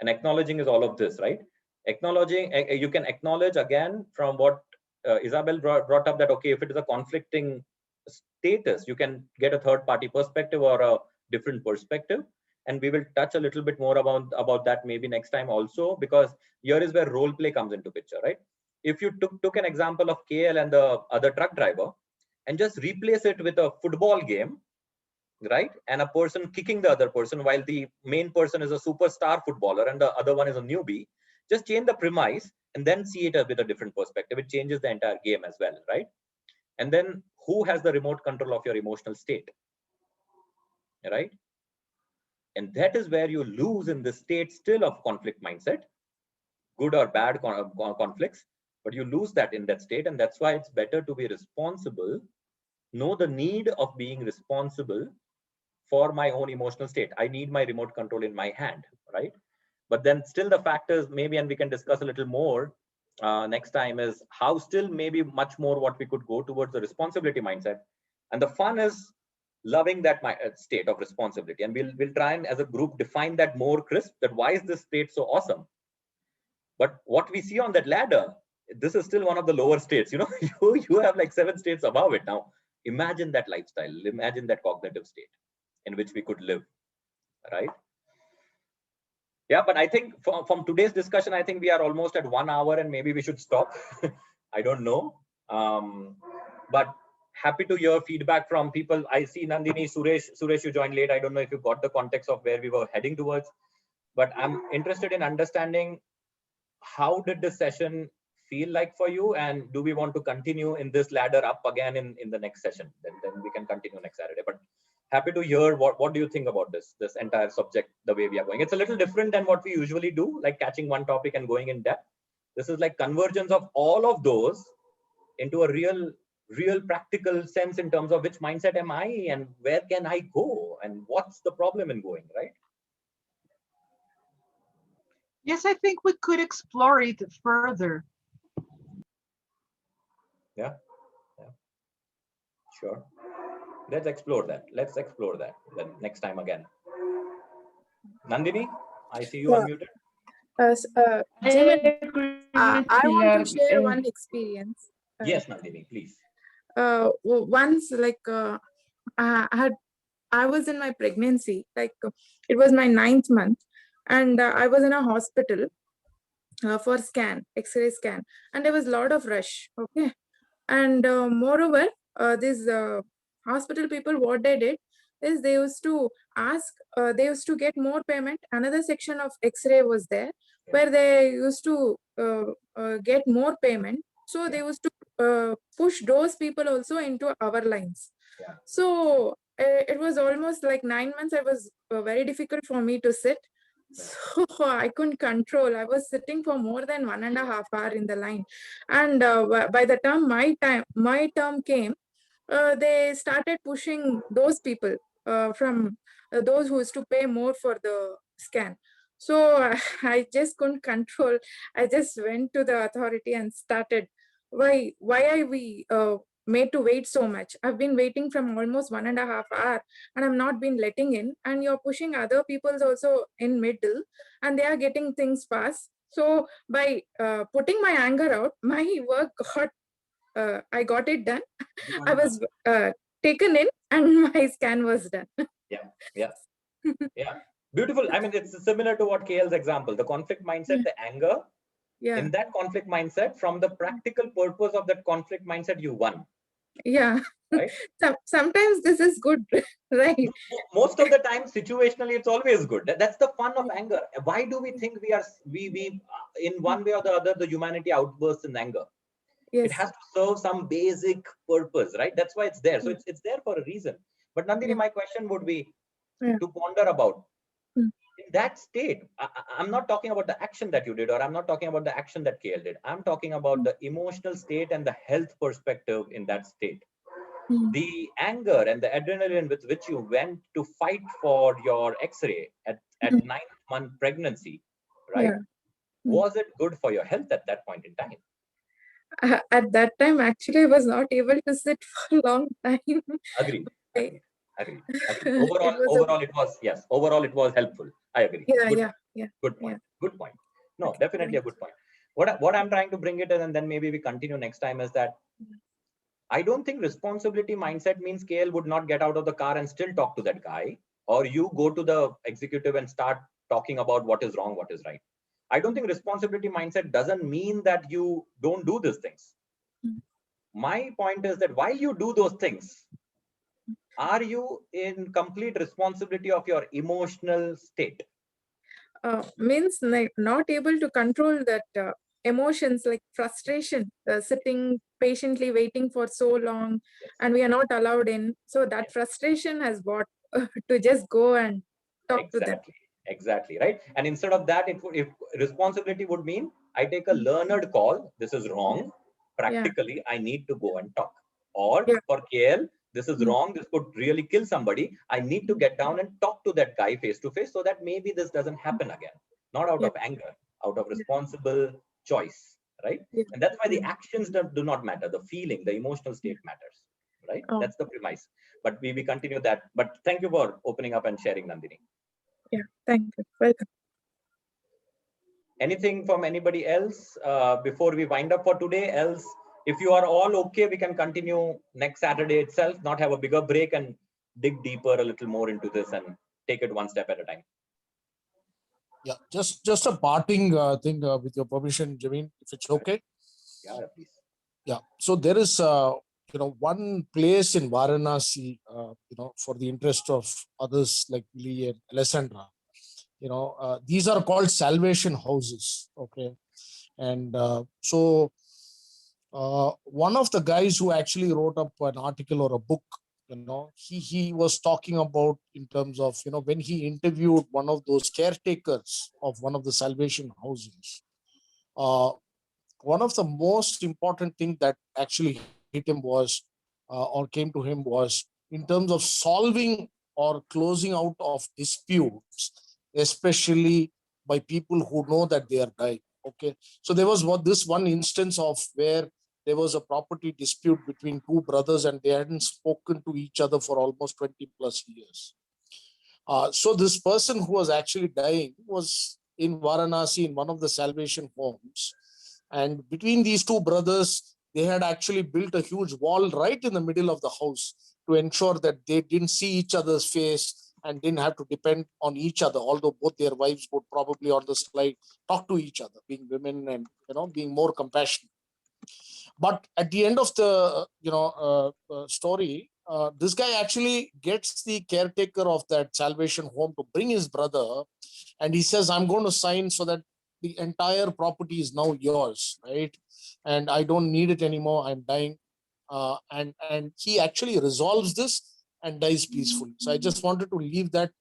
and acknowledging is all of this, right? Acknowledging, you can acknowledge again from what Isabel brought up, that okay, if it is a conflicting status, you can get a third party perspective or a different perspective, and we will touch a little bit more about that maybe next time also, because here is where role play comes into picture, right? If you took an example of KL and the other truck driver and just replace it with a football game, right, and a person kicking the other person while the main person is a superstar footballer and the other one is a newbie, just change the premise and then see it with a different perspective. It changes the entire game as well, right? And then who has the remote control of your emotional state, right? And that is where you lose in the state still of conflict mindset, good or bad conflicts, but you lose that in that state. And that's why it's better to be responsible, know the need of being responsible for my own emotional state. I need my remote control in my hand, right? But then still the factors maybe, and we can discuss a little more next time, is how still maybe much more what we could go towards the responsibility mindset. And the fun is loving that state of responsibility. And we'll try and as a group define that more crisp, that why is this state so awesome? But what we see on that ladder, this is still one of the lower states. You know, you have like 7 states above it. Now, imagine that lifestyle, imagine that cognitive state in which we could live, right? Yeah, but I think from today's discussion, I think we are almost at 1 hour and maybe we should stop. I don't know. But happy to hear feedback from people. I see Nandini, Suresh, you joined late. I don't know if you got the context of where we were heading towards, but I'm interested in understanding how did this session feel like for you, and do we want to continue in this ladder up again in the next session? Then we can continue next Saturday. But happy to hear what do you think about this entire subject, the way we are going. It's a little different than what we usually do, like catching one topic and going in depth. This is like convergence of all of those into a real practical sense in terms of which mindset am I and where can I go and what's the problem in going, right? Yes, I think we could explore it further. Yeah, sure. Let's explore that. Then next time again. Nandini, I see you unmuted. Jim, I I want to agree share with one experience. Yes, Nandini, please. Once, like, I was in my pregnancy, like it was my 9th month, and I was in a hospital for X-ray scan, and there was a lot of rush. Okay, and moreover, these hospital people, what they did is they used to they used to get more payment. Another section of X-ray was there where they used to get more payment. So they used to push those people also into our lines. Yeah. So it was almost like 9 months. It was very difficult for me to sit. So I couldn't control. I was sitting for more than 1.5 hours in the line, and by the time my term came, they started pushing those people from those who used to pay more for the scan. So I just couldn't control. I just went to the authority and started, why are we made to wait so much? I've been waiting from almost 1.5 hours and I'm not been letting in, and you're pushing other people's also in middle and they are getting things fast. So by putting my anger out, my work got I got it done. I was taken in and my scan was done. Yeah. Beautiful. I mean, it's similar to what KL's example, the conflict mindset, the anger. Yeah. In that conflict mindset, from the practical purpose of that conflict mindset, you won. Yeah. Right. Sometimes this is good, right? Most of the time, situationally, it's always good. That's the fun of anger. Why do we think we in one way or the other, the humanity outbursts in anger? Yes. It has to serve some basic purpose, right? That's why it's there. So it's there for a reason. But Nandini, my question would be to ponder about in that state. I'm not talking about the action that you did, or I'm not talking about the action that KL did. I'm talking about the emotional state and the health perspective in that state. The anger and the adrenaline with which you went to fight for your X-ray at 9th month pregnancy, right? Was it good for your health at that point in time? At that time, actually, I was not able to sit for a long time. Agreed. Overall, it was, yes. Overall, it was helpful. I agree. Good point. Good point. No, definitely a good point. What I'm trying to bring it in, and then maybe we continue next time, is that I don't think responsibility mindset means KL would not get out of the car and still talk to that guy, or you go to the executive and start talking about what is wrong, what is right. I don't think responsibility mindset doesn't mean that you don't do these things. My point is that while you do those things, are you in complete responsibility of your emotional state? Means like not able to control that emotions, like frustration, sitting patiently waiting for so long, and we are not allowed in. So that frustration has brought to just go and talk to them. Exactly, right. And instead of that, if responsibility would mean I take a learned call, this is wrong. Practically, I need to go and talk. Or for KL, this is wrong, this could really kill somebody. I need to get down and talk to that guy face to face so that maybe this doesn't happen again. Not out of anger, out of responsible choice, right? And that's why the actions do not matter. The feeling, the emotional state matters, right? That's the premise. But we continue that. But thank you for opening up and sharing, Nandini. Yeah, thank you. Welcome. Anything from anybody else before we wind up for today? Else, if you are all okay, we can continue next Saturday itself, not have a bigger break and dig deeper a little more into this and take it one step at a time. Yeah, just a parting thing with your permission, Javeen, if it's okay. Yeah, please. Yeah, so there is one place in Varanasi, for the interest of others like Lee and Alessandra, these are called salvation houses. Okay. And so one of the guys who actually wrote up an article or a book he was talking about in terms of, when he interviewed one of those caretakers of one of the salvation houses, one of the most important things that actually hit him was, or came to him was, in terms of solving or closing out of disputes, especially by people who know that they are dying. Okay. So there was this one instance of where there was a property dispute between two brothers and they hadn't spoken to each other for almost 20 plus years. So this person who was actually dying was in Varanasi in one of the salvation homes. And between these two brothers, they had actually built a huge wall right in the middle of the house to ensure that they didn't see each other's face and didn't have to depend on each other, although both their wives would probably on the slide talk to each other, being women and, being more compassionate. But at the end of the story, this guy actually gets the caretaker of that salvation home to bring his brother, and he says, I'm going to sign so that the entire property is now yours, right? And I don't need it anymore. I'm dying. And he actually resolves this and dies peacefully. So I just wanted to leave that,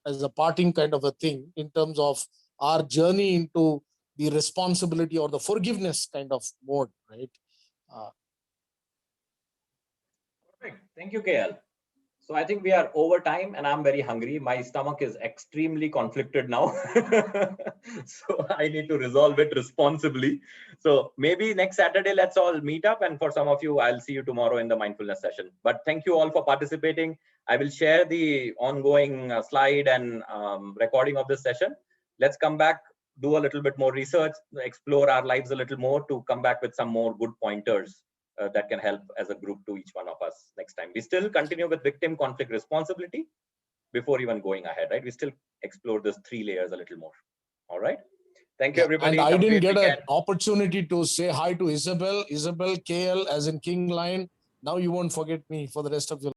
as a parting kind of a thing in terms of our journey into the responsibility or the forgiveness kind of mode, right? Perfect. Thank you, KL. So I think we are over time and I'm very hungry. My stomach is extremely conflicted now. So I need to resolve it responsibly. So maybe next Saturday, let's all meet up. And for some of you, I'll see you tomorrow in the mindfulness session. But thank you all for participating. I will share the ongoing slide and recording of this session. Let's come back, do a little bit more research, explore our lives a little more to come back with some more good pointers that can help as a group to each one of us next time. We still continue with victim conflict responsibility before even going ahead, right? We still explore those 3 layers a little more. All right. Thank you, everybody. And I didn't get an opportunity to say hi to Isabel KL as in King Lion. Now you won't forget me for the rest of your